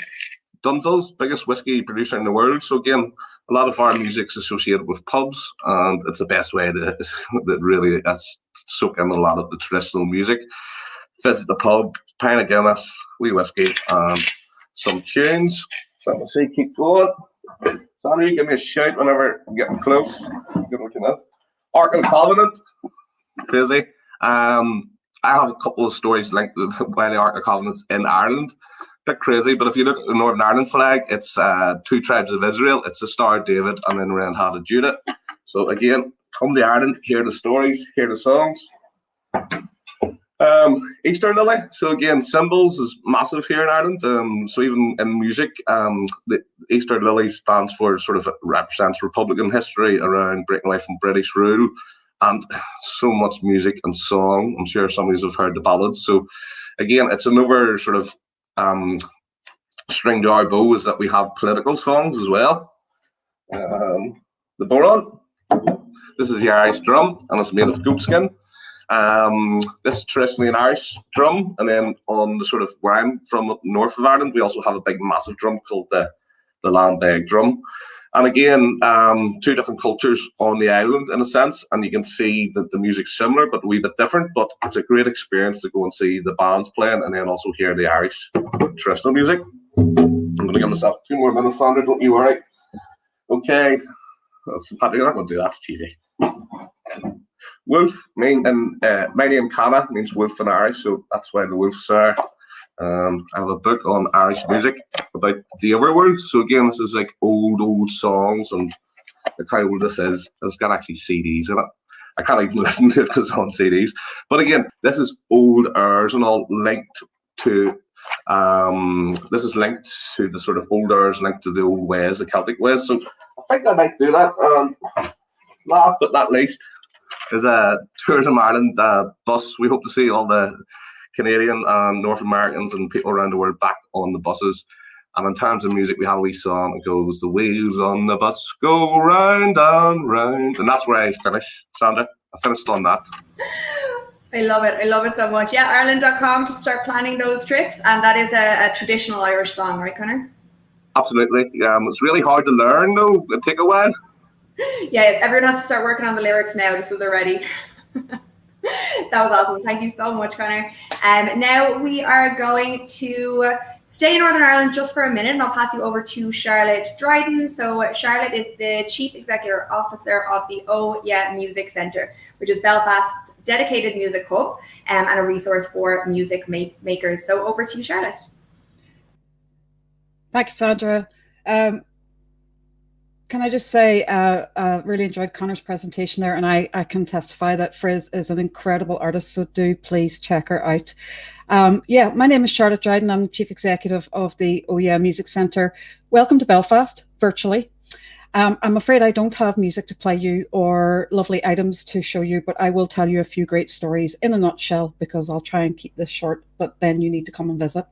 Dunville's biggest whiskey producer in the world. So again, a lot of our music's associated with pubs, and it's the best way to really soak in a lot of the traditional music. Visit the pub, pint of Guinness, wee whiskey, and some tunes. Let me see, keep going. Sandra, you give me a shout whenever I'm getting close. Good looking at. Ark of the Covenant, crazy. I have a couple of stories linked to why the Ark of the Covenant's in Ireland. Bit crazy, but if you look at the Northern Ireland flag, it's two tribes of Israel. It's the Star of David and then Red Hat of Judah. So again, come to Ireland, hear the stories, hear the songs. Easter lily. So again, symbols is massive here in Ireland. So even in music, the Easter lily stands for sort of represents Republican history around breaking away from British rule, and so much music and song. I'm sure some of you have heard the ballads. So again, it's another sort of string to our bow is that we have political songs as well. The Boron. This is the Irish drum, and it's made of goatskin. This is traditionally an Irish drum, and then on the sort of where I'm from, up north of Ireland, we also have a big massive drum called the Lambda Drum. And again, two different cultures on the island in a sense, and you can see that the music's similar but a wee bit different. But it's a great experience to go and see the bands playing and then also hear the Irish traditional music. I'm going to give myself 2 more minutes, Sandra, don't you worry. Okay. Patrick, you're not going to do that, it's cheesy. Wolf, my name Cana means wolf in Irish, so that's why the wolf's there. I have a book on Irish music about the overworld. So again, this is like old songs, and look how old this is. It's got actually CDs in it. I can't even listen to it because it's on CDs. But again, this is old airs and all linked to. This is linked to the sort of old airs, linked to the old ways, the Celtic ways. So I think I might do that. Last but not least is a Tourism Ireland bus. We hope to see all the Canadian and North Americans and people around the world back on the buses. And in terms of music, we have a wee song that goes, the wheels on the bus go round and round. And that's where I finish, Sandra. I finished on that.
I love it. I love it so much. Yeah, Ireland.com to start planning those trips. And that is a traditional Irish song, right, Conor?
Absolutely. It's really hard to learn, though. It'll take a while.
Yeah, everyone has to start working on the lyrics now just so they're ready. That was awesome. Thank you so much, Conor. Now we are going to stay in Northern Ireland just for a minute, and I'll pass you over to Charlotte Dryden. So Charlotte is the Chief Executive Officer of the Oh Yeah Music Centre, which is Belfast's dedicated music hub and a resource for music makers. So over to you, Charlotte.
Thank you, Sandra. Can I just say, really enjoyed Conor's presentation there, and I can testify that Frizz is an incredible artist, so do please check her out. Yeah, my name is Charlotte Dryden. I'm Chief Executive of the Oh Yeah Music Centre. Welcome to Belfast, virtually. I'm afraid I don't have music to play you or lovely items to show you, but I will tell you a few great stories in a nutshell, because I'll try and keep this short, but then you need to come and visit.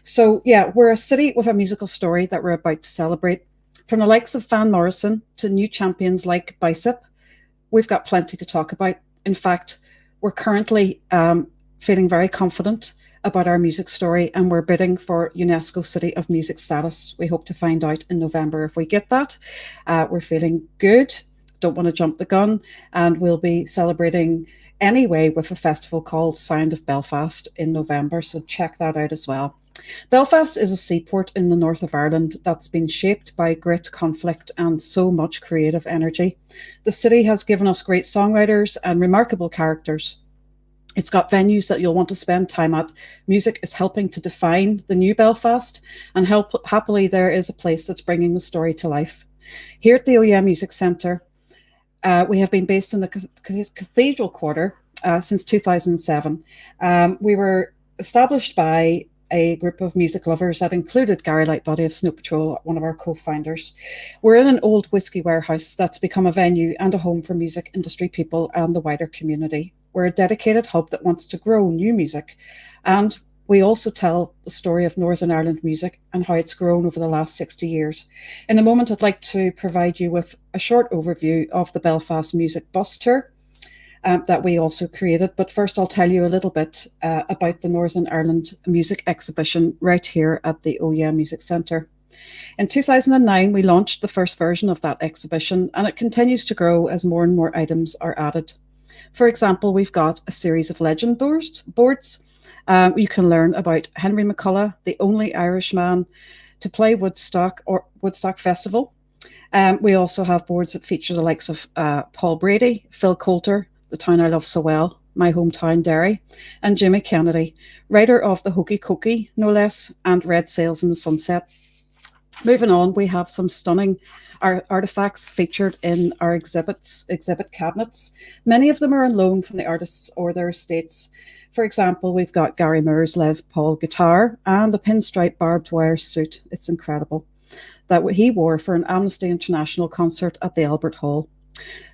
So yeah, we're a city with a musical story that we're about to celebrate. From the likes of Van Morrison to new champions like Bicep, we've got plenty to talk about. In fact, we're currently feeling very confident about our music story, and we're bidding for UNESCO City of Music status. We hope to find out in November if we get that. We're feeling good, don't want to jump the gun, and we'll be celebrating anyway with a festival called Sound of Belfast in November, so check that out as well. Belfast is a seaport in the north of Ireland that's been shaped by grit, conflict, and so much creative energy. The city has given us great songwriters and remarkable characters. It's got venues that you'll want to spend time at. Music is helping to define the new Belfast, and happily there is a place that's bringing the story to life. Here at the Oh Yeah Music Centre, we have been based in the Cathedral Quarter since 2007. We were established by a group of music lovers that included Gary Lightbody of Snow Patrol, one of our co-founders. We're in an old whiskey warehouse that's become a venue and a home for music industry people and the wider community. We're a dedicated hub that wants to grow new music. And we also tell the story of Northern Ireland music and how it's grown over the last 60 years. In a moment, I'd like to provide you with a short overview of the Belfast Music Bus Tour that we also created. But first, I'll tell you a little bit about the Northern Ireland Music Exhibition right here at the Oh Yeah Music Centre. In 2009, we launched the first version of that exhibition, and it continues to grow as more and more items are added. For example, we've got a series of legend boards. You can learn about Henry McCullough, the only Irishman to play Woodstock Festival. We also have boards that feature the likes of Paul Brady, Phil Coulter, The Town I Love So Well, My Hometown Derry, and Jimmy Kennedy, writer of The Hokey Cokey, no less, and Red Sails in the Sunset. Moving on, we have some stunning artifacts featured in our exhibit cabinets. Many of them are on loan from the artists or their estates. For example, we've got Gary Moore's Les Paul guitar and a pinstripe barbed wire suit. It's incredible, that he wore for an Amnesty International concert at the Albert Hall.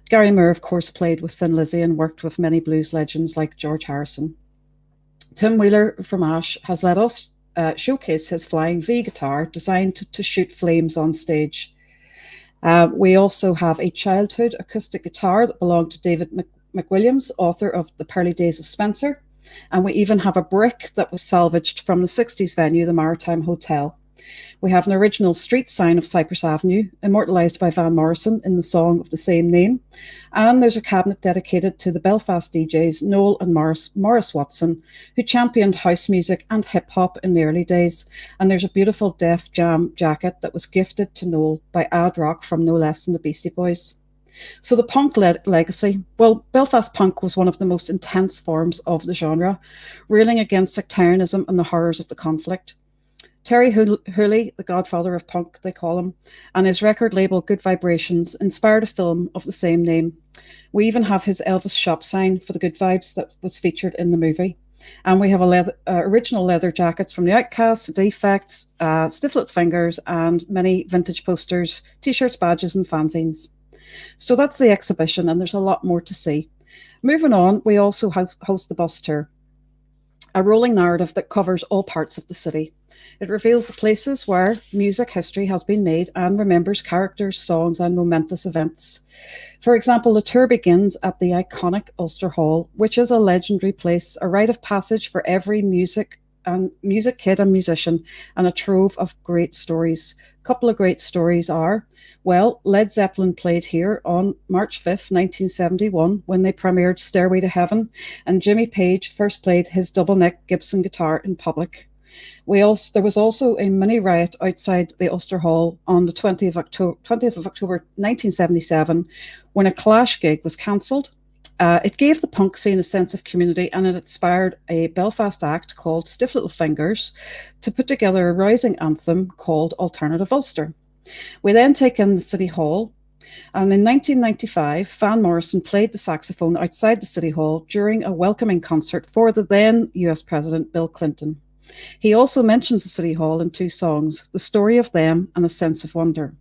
Gary Moore, of course, played with Thin Lizzy and worked with many blues legends like George Harrison. Tim Wheeler from Ash has let us showcase his Flying V guitar designed to shoot flames on stage. We also have a childhood acoustic guitar that belonged to David McWilliams, author of The Pearly Days of Spencer. And we even have a brick that was salvaged from the 60s venue, the Maritime Hotel. We have an original street sign of Cypress Avenue, immortalised by Van Morrison in the song of the same name. And there's a cabinet dedicated to the Belfast DJs Noel and Morris Watson, who championed house music and hip-hop in the early days. And there's a beautiful Def Jam jacket that was gifted to Noel by Ad Rock from no less than the Beastie Boys. So the punk legacy, well, Belfast punk was one of the most intense forms of the genre, railing against sectarianism and the horrors of the conflict. Terry Hooley, the godfather of punk, they call him, and his record label Good Vibrations inspired a film of the same name. We even have his Elvis shop sign for the Good Vibes that was featured in the movie. And we have original leather jackets from the Outcasts, Defects, Stiff Little Fingers, and many vintage posters, t-shirts, badges, and fanzines. So that's the exhibition, and there's a lot more to see. Moving on, we also host the bus tour, a rolling narrative that covers all parts of the city. It reveals the places where music history has been made and remembers characters, songs, and momentous events. For example, the tour begins at the iconic Ulster Hall, which is a legendary place, a rite of passage for every music kid and musician, and a trove of great stories. A couple of great stories are, well, Led Zeppelin played here on March 5th, 1971, when they premiered Stairway to Heaven, and Jimmy Page first played his double-neck Gibson guitar in public. There was also a mini riot outside the Ulster Hall on the 20th of October 1977 when a Clash gig was cancelled. It gave the punk scene a sense of community, and it inspired a Belfast act called Stiff Little Fingers to put together a rousing anthem called Alternative Ulster. We then take in the City Hall, and in 1995, Van Morrison played the saxophone outside the City Hall during a welcoming concert for the then US President Bill Clinton. He also mentions the City Hall in two songs, The Story of Them and A Sense of Wonder.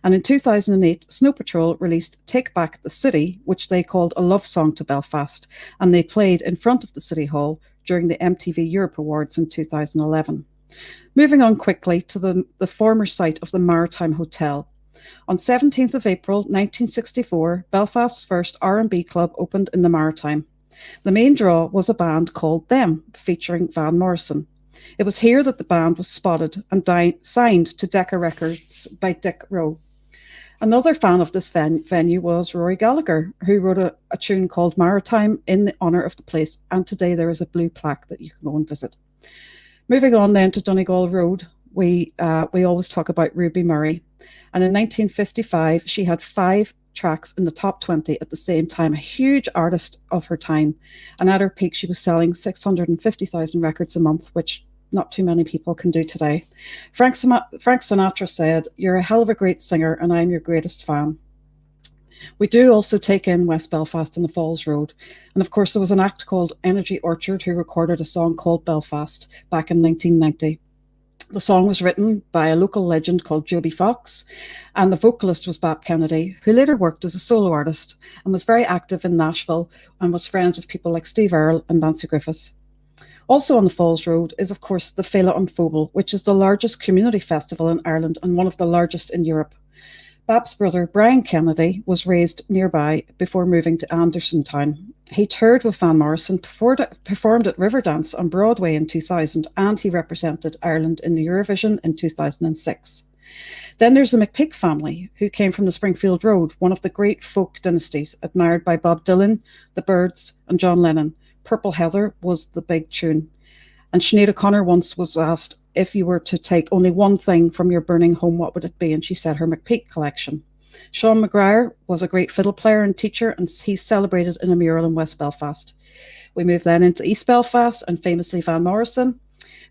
And in 2008, Snow Patrol released Take Back the City, which they called a love song to Belfast, and they played in front of the City Hall during the MTV Europe Awards in 2011. Moving on quickly to the former site of the Maritime Hotel. On 17th of April 1964, Belfast's first R&B club opened in the Maritime. The main draw was a band called Them, featuring Van Morrison. It was here that the band was spotted and signed to Decca Records by Dick Rowe. Another fan of this venue was Rory Gallagher, who wrote a tune called Maritime in the honour of the place, and today there is a blue plaque that you can go and visit. Moving on then to Donegal Road, we always talk about Ruby Murray, and in 1955 she had 5 tracks in the top 20 at the same time, a huge artist of her time, and at her peak she was selling 650,000 records a month, which not too many people can do today. Frank Sinatra said, "You're a hell of a great singer and I'm your greatest fan." We do also take in West Belfast and the Falls Road, and of course there was an act called Energy Orchard who recorded a song called Belfast back in 1990. The song was written by a local legend called Joby Fox, and the vocalist was Bob Kennedy, who later worked as a solo artist and was very active in Nashville and was friends with people like Steve Earle and Nancy Griffiths. Also on the Falls Road is, of course, the Féile an Phobal, which is the largest community festival in Ireland and one of the largest in Europe. Bab's brother, Brian Kennedy, was raised nearby before moving to Andersontown. He toured with Van Morrison, performed at Riverdance on Broadway in 2000, and he represented Ireland in the Eurovision in 2006. Then there's the McPeak family, who came from the Springfield Road, one of the great folk dynasties, admired by Bob Dylan, the Byrds, and John Lennon. Purple Heather was the big tune. And Sinead O'Connor once was asked, if you were to take only one thing from your burning home, what would it be? And she said her McPeak collection. Sean McGuire was a great fiddle player and teacher, and he's celebrated in a mural in West Belfast. We move then into East Belfast, and famously Van Morrison,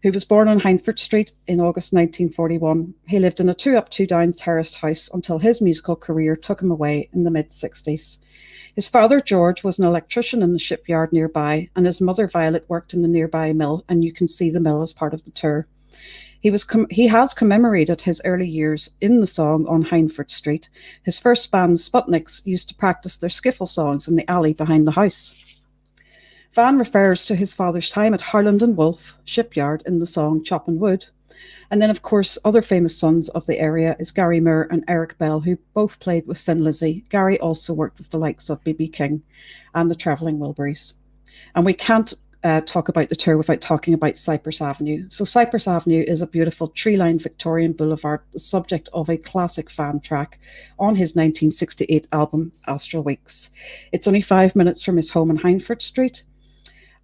who was born on Hindford Street in August 1941. He lived in a 2-up, 2-down terraced house until his musical career took him away in the mid-60s. His father, George, was an electrician in the shipyard nearby, and his mother, Violet, worked in the nearby mill, and you can see the mill as part of the tour. He has commemorated his early years in the song on Hindford Street. His first band, Sputniks, used to practice their skiffle songs in the alley behind the house. Van refers to his father's time at Harland and Wolff shipyard in the song Choppin' Wood. And then, of course, other famous sons of the area is Gary Moore and Eric Bell, who both played with Thin Lizzy. Gary also worked with the likes of B.B. King and the Travelling Wilburys. And we can't talk about the tour without talking about Cypress Avenue. So Cypress Avenue is a beautiful tree-lined Victorian boulevard, the subject of a classic fan track on his 1968 album, Astral Weeks. It's only 5 minutes from his home in Hindford Street,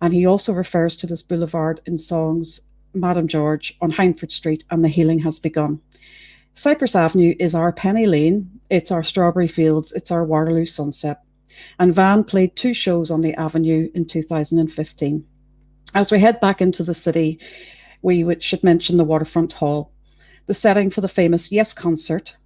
and he also refers to this boulevard in songs Madame George, On Hindford Street, and The Healing Has Begun. Cypress Avenue is our Penny Lane, it's our Strawberry Fields, it's our Waterloo Sunset. And Van played 2 shows on the Avenue in 2015. As we head back into the city, we should mention the Waterfront Hall, the setting for the famous Yes concert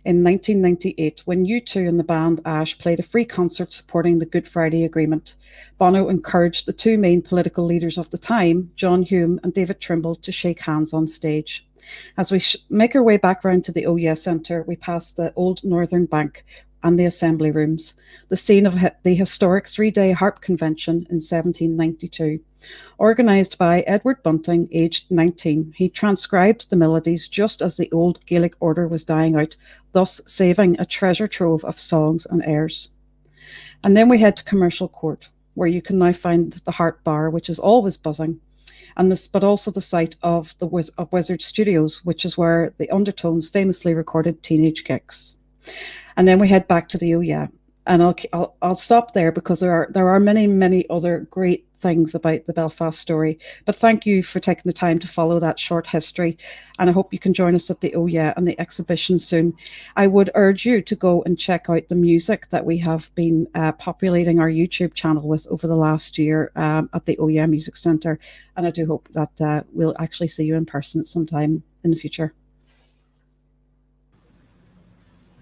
in 1998, when U2 and the band Ash played a free concert supporting the Good Friday Agreement. Bono encouraged the 2 main political leaders of the time, John Hume and David Trimble, to shake hands on stage. As we make our way back round to the OUS Centre, we pass the Old Northern Bank and the Assembly Rooms, the scene of the historic 3-day harp convention in 1792. Organised by Edward Bunting, aged 19, he transcribed the melodies just as the old Gaelic order was dying out, thus saving a treasure trove of songs and airs. And then we head to Commercial Court, where you can now find the Harp Bar, which is always buzzing, but also the site of Wizard Studios, which is where the Undertones famously recorded Teenage Kicks. And then we head back to the and I'll stop there because there are many other great things about the Belfast story. But thank you for taking the time to follow that short history, and I hope you can join us at the and the exhibition soon. I would urge you to go and check out the music that we have been populating our YouTube channel with over the last year at the Music Centre, and I do hope that we'll actually see you in person at some time in the future.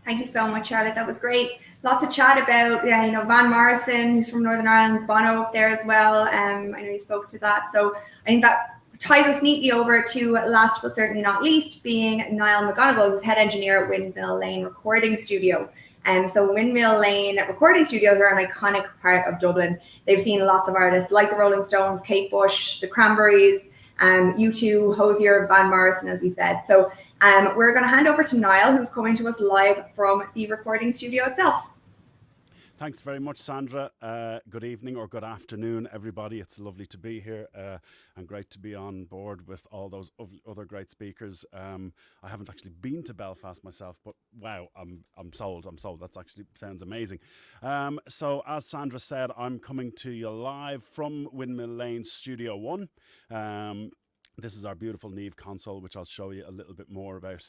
Thank you so much, Charlotte. That was great. Lots of chat about, Van Morrison, who's from Northern Ireland, Bono up there as well. I know you spoke to that. So I think that ties us neatly over to last but certainly not least, being Niall McGonigal, who's head engineer at Windmill Lane Recording Studio. So Windmill Lane Recording Studios are an iconic part of Dublin. They've seen lots of artists like the Rolling Stones, Kate Bush, the Cranberries, U2, Hozier, Van Morrison, as we said. So we're going to hand over to Niall, who's coming to us live from the recording studio itself.
Thanks very much, Sandra. Good evening or good afternoon, everybody. It's lovely to be here and great to be on board with all those other great speakers. I haven't actually been to Belfast myself, but wow, I'm sold. That actually sounds amazing. So as Sandra said, I'm coming to you live from Windmill Lane Studio 1. This is our beautiful Neve console, which I'll show you a little bit more about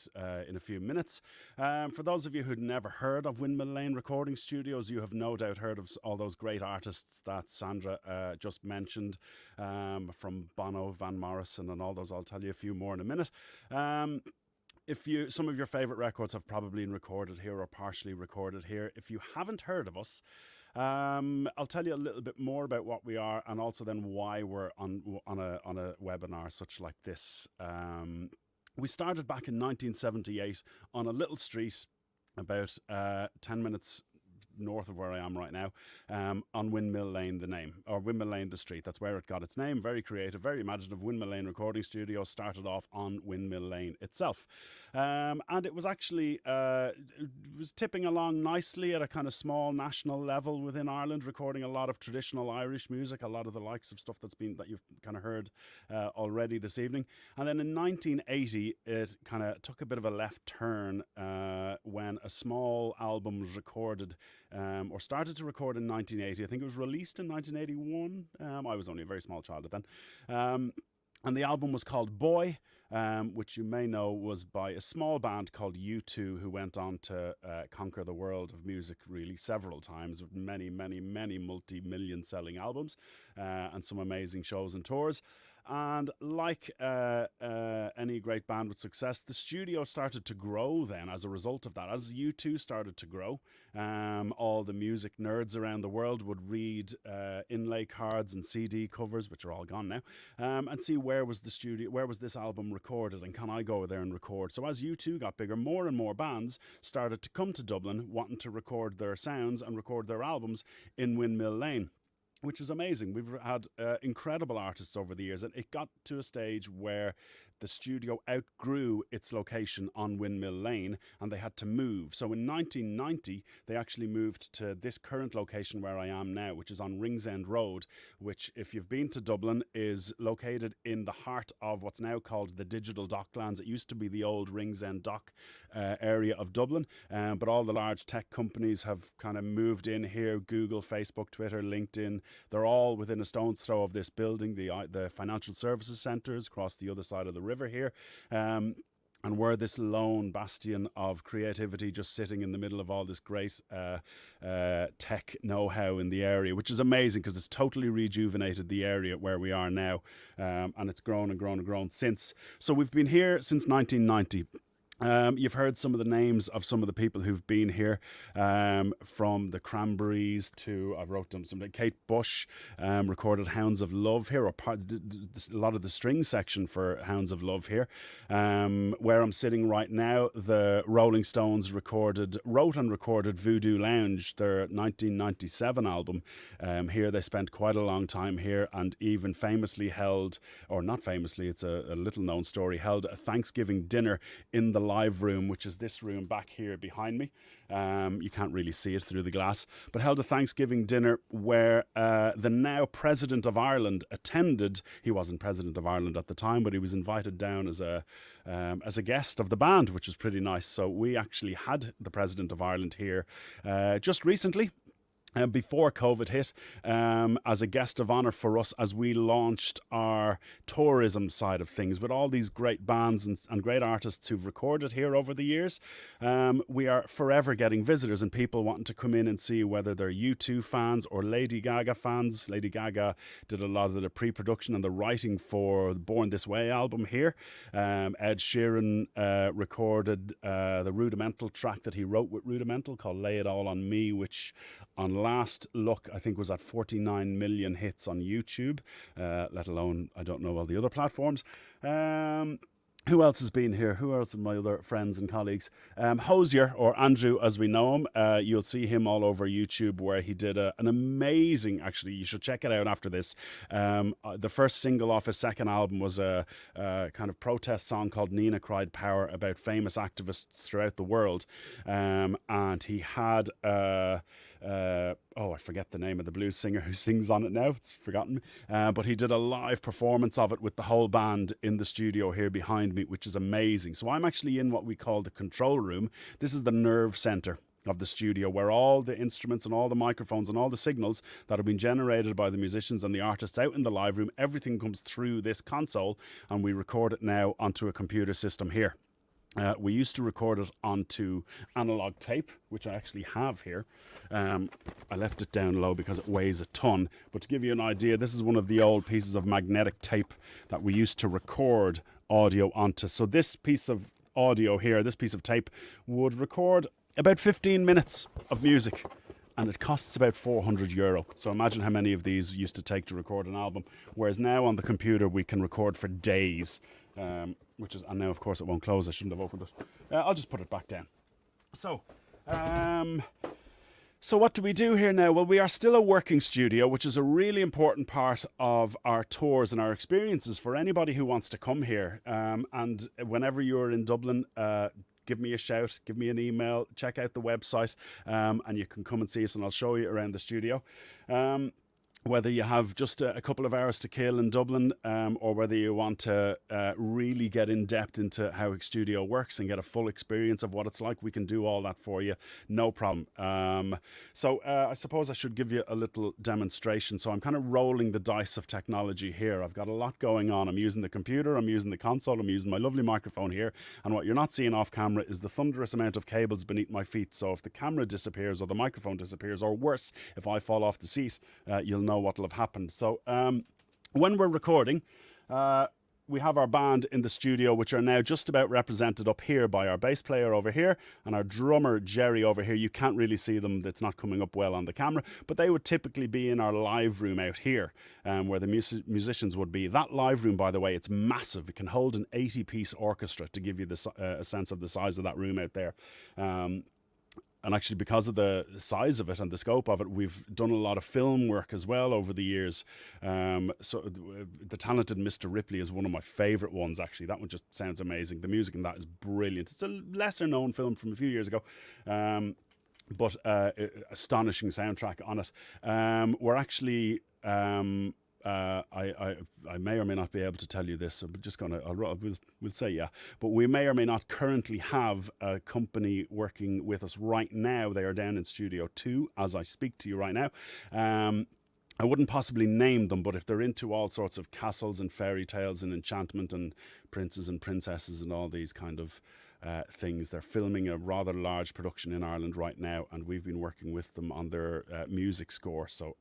in a few minutes. For those of you who'd never heard of Windmill Lane Recording Studios, you have no doubt heard of all those great artists that Sandra just mentioned, from Bono, Van Morrison, and all those. I'll tell you a few more in a minute. Some of your favorite records have probably been recorded here or partially recorded here. If you haven't heard of us, I'll tell you a little bit more about what we are and also then why we're on a webinar such like this. We started back in 1978 on a little street about 10 minutes north of where I am right now, on Windmill Lane, Windmill Lane, the street. That's where it got its name. Very creative, very imaginative. Windmill Lane Recording Studio started off on Windmill Lane itself. And it was actually, it was tipping along nicely at a kind of small national level within Ireland, recording a lot of traditional Irish music, a lot of the likes of stuff that you've kind of heard already this evening. And then in 1980, it kind of took a bit of a left turn when a small album was recorded, or started to record in 1980. I think it was released in 1981. I was only a very small child at then. And the album was called Boy, which you may know was by a small band called U2, who went on to conquer the world of music really several times with many multi-million selling albums and some amazing shows and tours. And like any great band with success, the studio started to grow then as a result of that. As U2 started to grow, all the music nerds around the world would read inlay cards and CD covers, which are all gone now, and see where was this album recorded, and can I go there and record? So as U2 got bigger, more and more bands started to come to Dublin wanting to record their sounds and record their albums in Windmill Lane, which is amazing. We've had incredible artists over the years, and it got to a stage where the studio outgrew its location on Windmill Lane and they had to move. So in 1990, they actually moved to this current location where I am now, which is on Ringsend Road, which, if you've been to Dublin, is located in the heart of what's now called the Digital Docklands. It used to be the old Ringsend Dock area of Dublin, but all the large tech companies have kind of moved in here. Google, Facebook, Twitter, LinkedIn, they're all within a stone's throw of this building. The financial services centres across the other side of the river here. And we're this lone bastion of creativity, just sitting in the middle of all this great tech know-how in the area, which is amazing because it's totally rejuvenated the area where we are now. And it's grown and grown and grown since. So we've been here since 1990. You've heard some of the names of some of the people who've been here, from the Cranberries to, I've wrote them something, Kate Bush recorded Hounds of Love here, or a lot of the string section for Hounds of Love here. Where I'm sitting right now, the Rolling Stones wrote and recorded Voodoo Lounge, their 1997 album. Here they spent quite a long time here, and even famously held, or not famously, it's a little known story, held a Thanksgiving dinner in the live room, which is this room back here behind me. You can't really see it through the glass, but held a Thanksgiving dinner where the now President of Ireland attended. He wasn't President of Ireland at the time, but he was invited down as a guest of the band, which was pretty nice. So we actually had the President of Ireland here just recently, before COVID hit, as a guest of honour for us as we launched our tourism side of things with all these great bands and great artists who've recorded here over the years. We are forever getting visitors and people wanting to come in and see whether they're U2 fans or Lady Gaga fans. Lady Gaga did a lot of the pre-production and the writing for the Born This Way album here. Ed Sheeran recorded the Rudimental track that he wrote with Rudimental called Lay It All On Me, which on last look, I think was at 49 million hits on YouTube, let alone, I don't know, all the other platforms. Who else has been here? Who else are my other friends and colleagues? Hosier, or Andrew as we know him, you'll see him all over YouTube, where he did an amazing, actually, you should check it out after this. The first single off his second album was a kind of protest song called Nina Cried Power, about famous activists throughout the world. And he had, I forget the name of the blues singer who sings on it now, it's forgotten. But he did a live performance of it with the whole band in the studio here behind me, which is amazing. So I'm actually in what we call the control room. This is the nerve center of the studio, where all the instruments and all the microphones and all the signals that have been generated by the musicians and the artists out in the live room, everything comes through this console, and we record it now onto a computer system here. We used to record it onto analog tape, which I actually have here. I left it down low because it weighs a ton. But to give you an idea, this is one of the old pieces of magnetic tape that we used to record audio onto. So this piece of audio here, this piece of tape, would record about 15 minutes of music. And it costs about €400. So imagine how many of these used to take to record an album. Whereas now on the computer, we can record for days. And now of course it won't close. I shouldn't have opened it. I'll just put it back down. So what do we do here now? Well, we are still a working studio, which is a really important part of our tours and our experiences for anybody who wants to come here. And whenever you're in Dublin, give me a shout, give me an email, check out the website, and you can come and see us and I'll show you around the studio. Whether you have just a couple of hours to kill in Dublin, or whether you want to really get in depth into how a studio works and get a full experience of what it's like, we can do all that for you, no problem. So I suppose I should give you a little demonstration. So I'm kind of rolling the dice of technology here. I've got a lot going on. I'm using the computer, I'm using the console, I'm using my lovely microphone here, and what you're not seeing off camera is the thunderous amount of cables beneath my feet. So if the camera disappears or the microphone disappears, or worse, if I fall off the seat, you'll know what will have happened. So when we're recording, we have our band in the studio, which are now just about represented up here by our bass player over here and our drummer Jerry over here. You can't really see them, it's not coming up well on the camera, but they would typically be in our live room out here, where the musicians would be. That live room, by the way, it's massive. It can hold an 80-piece orchestra, to give you a sense of the size of that room out there. and actually, because of the size of it and the scope of it, we've done a lot of film work as well over the years. So The Talented Mr. Ripley is one of my favorite ones, actually. That one just sounds amazing. The music in that is brilliant. It's a lesser known film from a few years ago. But astonishing soundtrack on it. We're actually, I may or may not be able to tell you this. So I'm just we'll say yeah. But we may or may not currently have a company working with us right now. They are down in Studio 2 as I speak to you right now. I wouldn't possibly name them, but if they're into all sorts of castles and fairy tales and enchantment and princes and princesses and all these kind of things. They're filming a rather large production in Ireland right now, and we've been working with them on their music score. So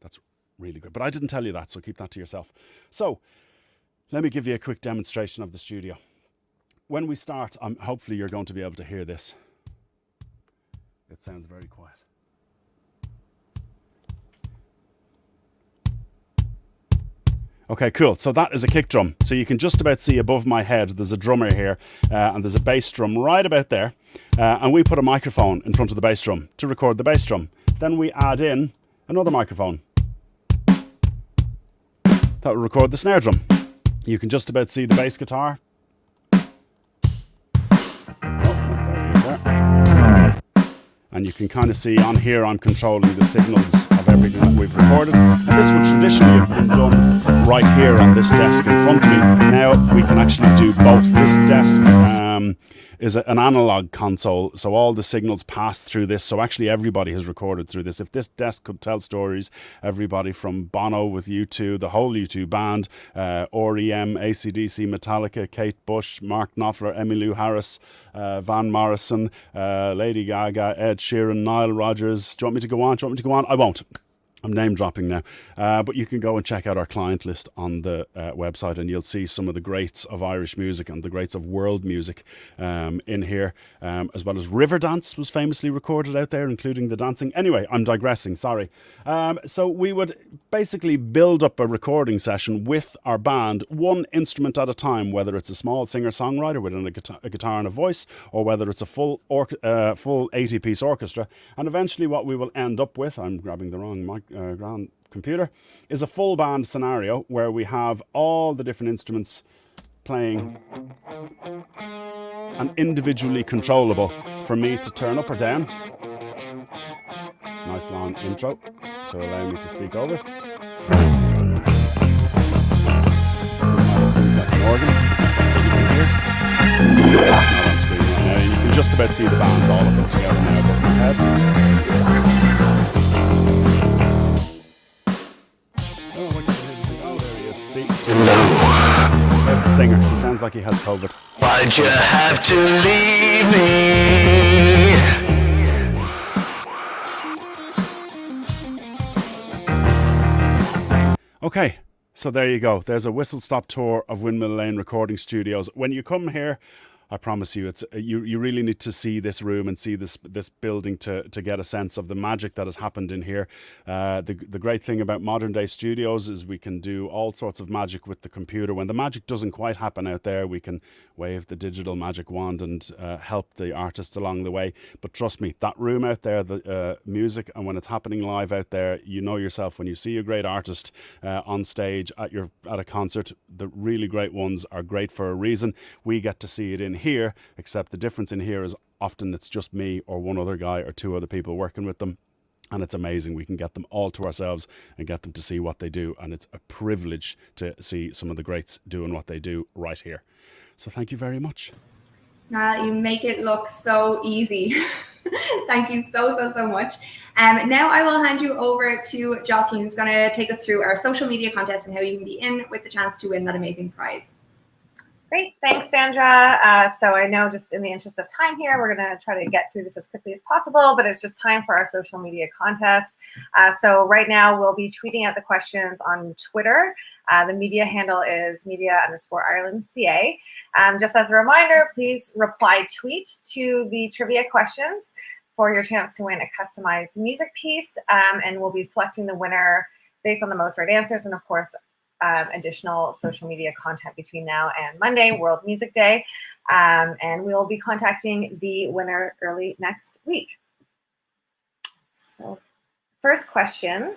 that's really good. But I didn't tell you that, so keep that to yourself. So let me give you a quick demonstration of the studio. When we start, hopefully you're going to be able to hear this. It sounds very quiet. Okay, cool. So that is a kick drum. So you can just about see above my head, there's a drummer here, and there's a bass drum right about there. And we put a microphone in front of the bass drum to record the bass drum. Then we add in another microphone that will record the snare drum. You can just about see the bass guitar. And you can kind of see on here, I'm controlling the signals of everything that we've recorded. And this would traditionally have been done right here on this desk in front of me. Now we can actually do both. This desk is an analog console, so all the signals pass through this. So actually everybody has recorded through this. If this desk could tell stories, everybody from Bono with U2, the whole U2 band, REM, AC/DC, Metallica, Kate Bush, Mark Knopfler, Emmylou Harris, Van Morrison, Lady Gaga, Ed Sheeran, Nile Rodgers. Do you want me to go on? I won't. I'm name dropping now, but you can go and check out our client list on the website, and you'll see some of the greats of Irish music and the greats of world music in here, as well as Riverdance was famously recorded out there, including the dancing. Anyway, I'm digressing, sorry. So we would basically build up a recording session with our band, one instrument at a time, whether it's a small singer-songwriter with a guitar and a voice, or whether it's a full 80-piece orchestra. And eventually what we will end up with, I'm grabbing the wrong mic, grand computer, is a full band scenario where we have all the different instruments playing and individually controllable for me to turn up or down. Nice long intro to allow me to speak over it. Things like an organ that you can hear. That's not on screen right now. You can just about see the band, all of them together now above my head. There's the singer. He sounds like he has COVID.
Why'd you have to leave me?
Okay, so there you go. There's a whistle-stop tour of Windmill Lane Recording Studios. When you come here, I promise you, it's you really need to see this room and see this building to get a sense of the magic that has happened in here. The great thing about modern day studios is we can do all sorts of magic with the computer. When the magic doesn't quite happen out there, we can wave the digital magic wand and help the artists along the way. But trust me, that room out there, the music, and when it's happening live out there, you know yourself when you see a great artist on stage at a concert. The really great ones are great for a reason. We get to see it in here, except the difference in here is often it's just me or one other guy or two other people working with them, and it's amazing. We can get them all to ourselves and get them to see what they do, and it's a privilege to see some of the greats doing what they do right here. So thank you very much.
Niall, you make it look so easy. Thank you so much. Now I will hand you over to Jocelyn, who's going to take us through our social media contest and how you can be in with the chance to win that amazing prize.
Great, thanks, Sandra. So I know just in the interest of time here, we're going to try to get through this as quickly as possible, but it's just time for our social media contest. So right now we'll be tweeting out the questions on Twitter. The media handle is media_IrelandCA. Just as a reminder, please reply tweet to the trivia questions for your chance to win a customized music piece. And we'll be selecting the winner based on the most right answers, and of course, additional social media content between now and Monday, World Music Day. And we'll be contacting the winner early next week. So first question.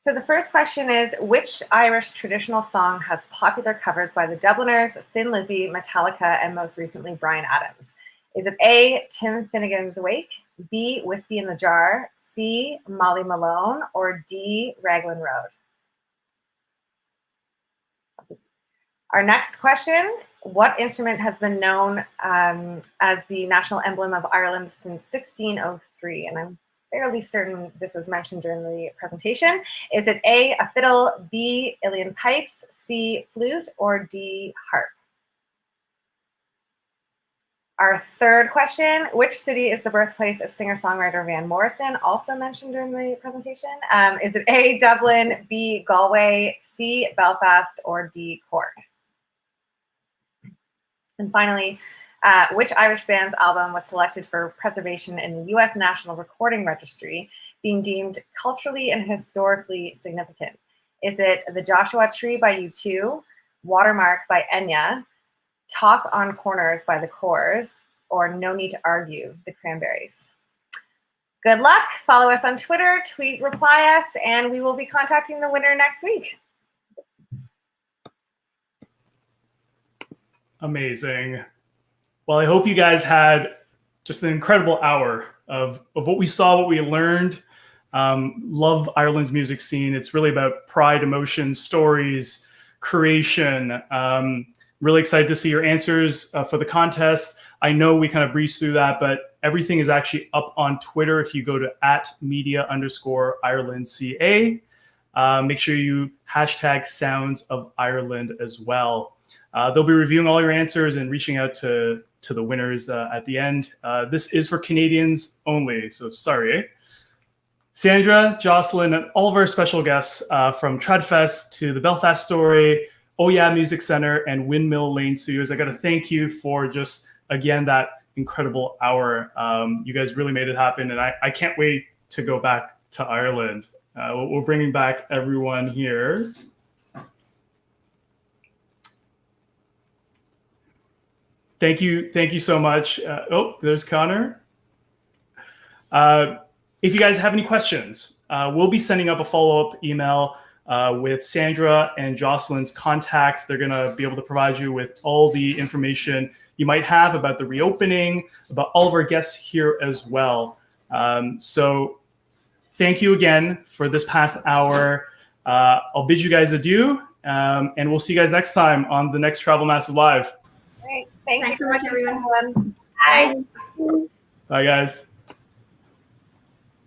So the first question is, which Irish traditional song has popular covers by the Dubliners, Thin Lizzy, Metallica, and most recently Bryan Adams? Is it A, Tim Finnegan's Wake, B, Whiskey in the Jar, C, Molly Malone, or D, Raglan Road? Our next question, what instrument has been known as the national emblem of Ireland since 1603? And I'm fairly certain this was mentioned during the presentation. Is it A, a fiddle, B, Uilleann pipes, C, flute, or D, harp? Our third question, which city is the birthplace of singer-songwriter Van Morrison, also mentioned during the presentation? Is it A, Dublin, B, Galway, C, Belfast, or D, Cork? And finally, which Irish band's album was selected for preservation in the U.S. National Recording Registry, being deemed culturally and historically significant? Is it The Joshua Tree by U2, Watermark by Enya, Talk on Corners by The Corrs, or No Need to Argue, The Cranberries? Good luck. Follow us on Twitter, tweet, reply us, and we will be contacting the winner next week.
Amazing. Well, I hope you guys had just an incredible hour of what we saw, what we learned. Love Ireland's music scene. It's really about pride, emotion, stories, creation. Really excited to see your answers for the contest. I know we kind of breezed through that, but everything is actually up on Twitter. If you go to @media_IrelandCA, make sure you hashtag Sounds of Ireland as well. They'll be reviewing all your answers and reaching out to the winners at the end. This is for Canadians only, so sorry. Eh? Sandra, Jocelyn, and all of our special guests from Tradfest to the Belfast Story, Oh Yeah Music Center, and Windmill Lane Studios. I got to thank you for just, again, that incredible hour. You guys really made it happen, and I can't wait to go back to Ireland. We're bringing back everyone here. Thank you so much. Oh, there's Connor. If you guys have any questions, we'll be sending up a follow-up email with Sandra and Jocelyn's contact. They're going to be able to provide you with all the information you might have about the reopening, about all of our guests here as well. So thank you again for this past hour. I'll bid you guys adieu, and we'll see you guys next time on the next Travel Massive Live.
Great.
Thanks so much, everyone.
Bye.
Bye, guys.